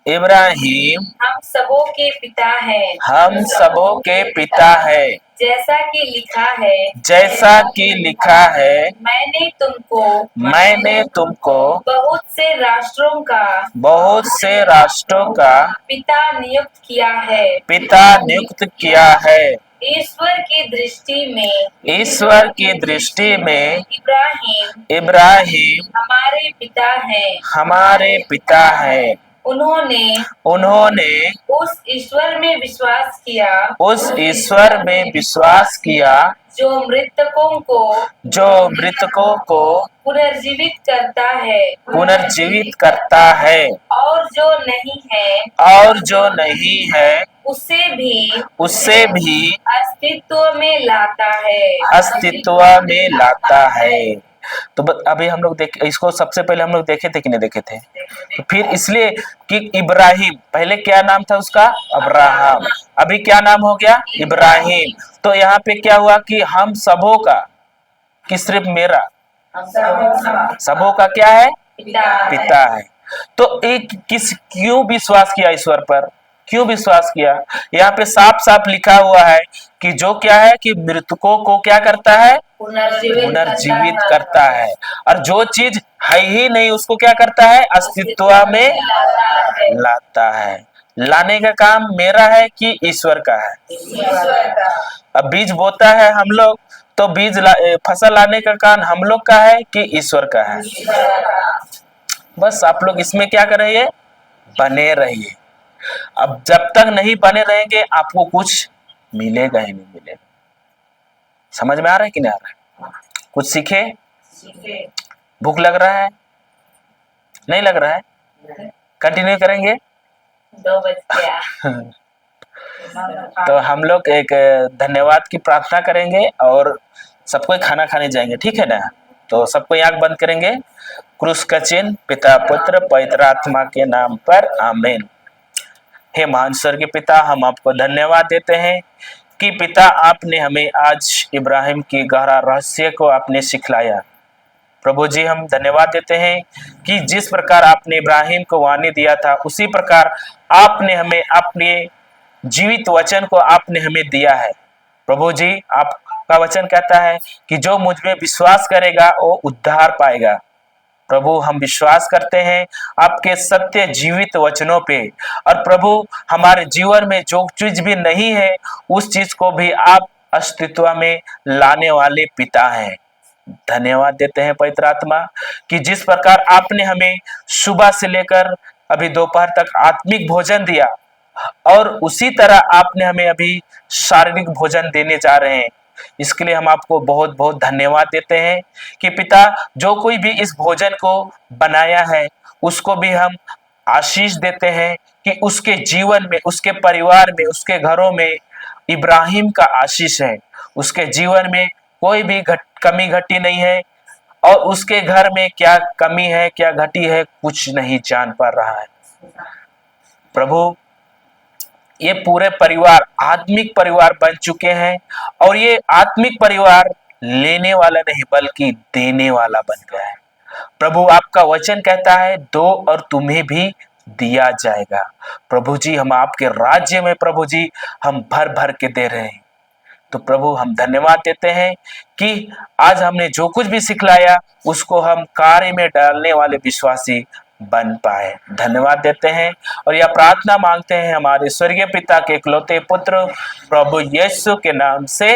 इब्राहिम हम सबों के पिता हैं, हम सबों के पिता है, जैसा कि लिखा है, जैसा कि लिखा है, मैंने तुमको बहुत से राष्ट्रों का पिता नियुक्त किया है। ईश्वर की दृष्टि में इब्राहिम हमारे पिता हैं। उन्होंने उस ईश्वर में विश्वास किया जो मृतकों को पुनर्जीवित करता है, और जो नहीं है उसे भी अस्तित्व में लाता है। तो अभी हम लोग इसको सबसे पहले हम लोग देखे थे कि नहीं देखे थे। तो फिर इसलिए कि इब्राहिम, पहले क्या नाम था उसका, अब्राहम, अभी क्या नाम हो गया, इब्राहिम। तो यहाँ पे क्या हुआ कि हम सबों का, कि सिर्फ मेरा? हम सब सबों का क्या है? पिता पिता है। तो एक क्यों विश्वास किया ईश्वर पर? क्यों विश्वास किया? यहाँ पे साफ साफ लिखा हुआ है कि जो क्या है कि मृतकों को क्या करता है? पुनर्जीवित करता है। और जो चीज है ही नहीं उसको क्या करता है? अस्तित्व में लाता है। लाने का काम मेरा है कि ईश्वर का है? ईश्वर का। अब बीज बोता है हम लोग, तो फसल लाने का काम हम लोग का है कि ईश्वर का है? बस आप लोग इसमें क्या कर रहिए? बने रहिए। अब जब तक नहीं बने रहेंगे आपको कुछ मिलेगा ही नहीं मिलेगा। समझ में आ रहा है कि नहीं आ रहा है? कुछ सीखे? भूख लग रहा है? नहीं लग रहा है? कंटिन्यू करेंगे? 2 बज गया। तो हम लोग एक धन्यवाद की प्रार्थना करेंगे और सबको खाना खाने जाएंगे, ठीक है ना? तो सबको आंख बंद करेंगे। क्रूस का चिन्ह, पिता पुत्र पवित्र आत्मा के नाम पर आमीन। हे महान स्वर्गीय पिता, हम आपको धन्यवाद देते हैं कि पिता आपने हमें आज इब्राहिम की गहरा रहस्य को आपने सिखलाया। प्रभु जी हम धन्यवाद देते हैं कि जिस प्रकार आपने इब्राहिम को वाणी दिया था उसी प्रकार आपने हमें अपने जीवित वचन को आपने हमें दिया है। प्रभु जी आपका वचन कहता है कि जो मुझ में विश्वास करेगा वो उद्धार पाएगा। प्रभु हम विश्वास करते हैं आपके सत्य जीवित वचनों पे, और प्रभु हमारे जीवन में जो चीज भी नहीं है उस चीज को भी आप अस्तित्व में लाने वाले पिता हैं। धन्यवाद देते हैं पवित्र आत्मा कि जिस प्रकार आपने हमें सुबह से लेकर अभी दोपहर तक आत्मिक भोजन दिया, और उसी तरह आपने हमें अभी शारीरिक भोजन देने जा रहे हैं। इसके लिए हम आपको बहुत बहुत धन्यवाद देते हैं कि पिता जो कोई भी इस भोजन को बनाया है उसको भी हम आशीष देते हैं कि उसके जीवन में, उसके परिवार में, उसके घरों में इब्राहिम का आशीष है। उसके जीवन में कोई भी कमी घटी नहीं है, और उसके घर में क्या कमी है क्या घटी है कुछ नहीं जान पा रहा है। प्रभु ये पूरे परिवार आत्मिक परिवार बन चुके हैं, और ये आत्मिक परिवार लेने वाला नहीं बल्कि देने वाला बन गया है। प्रभु आपका वचन कहता है दो और तुम्हें भी दिया जाएगा। प्रभु जी हम आपके राज्य में प्रभु जी हम भर भर के दे रहे हैं। तो प्रभु हम धन्यवाद देते हैं कि आज हमने जो कुछ भी सिखलाया उसको हम कार्य में डालने वाले विश्वासी बन पाए। धन्यवाद देते हैं और यह प्रार्थना मांगते हैं हमारे स्वर्गीय पिता के इकलौते पुत्र प्रभु यीशु के नाम से।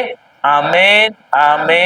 आमीन आमीन।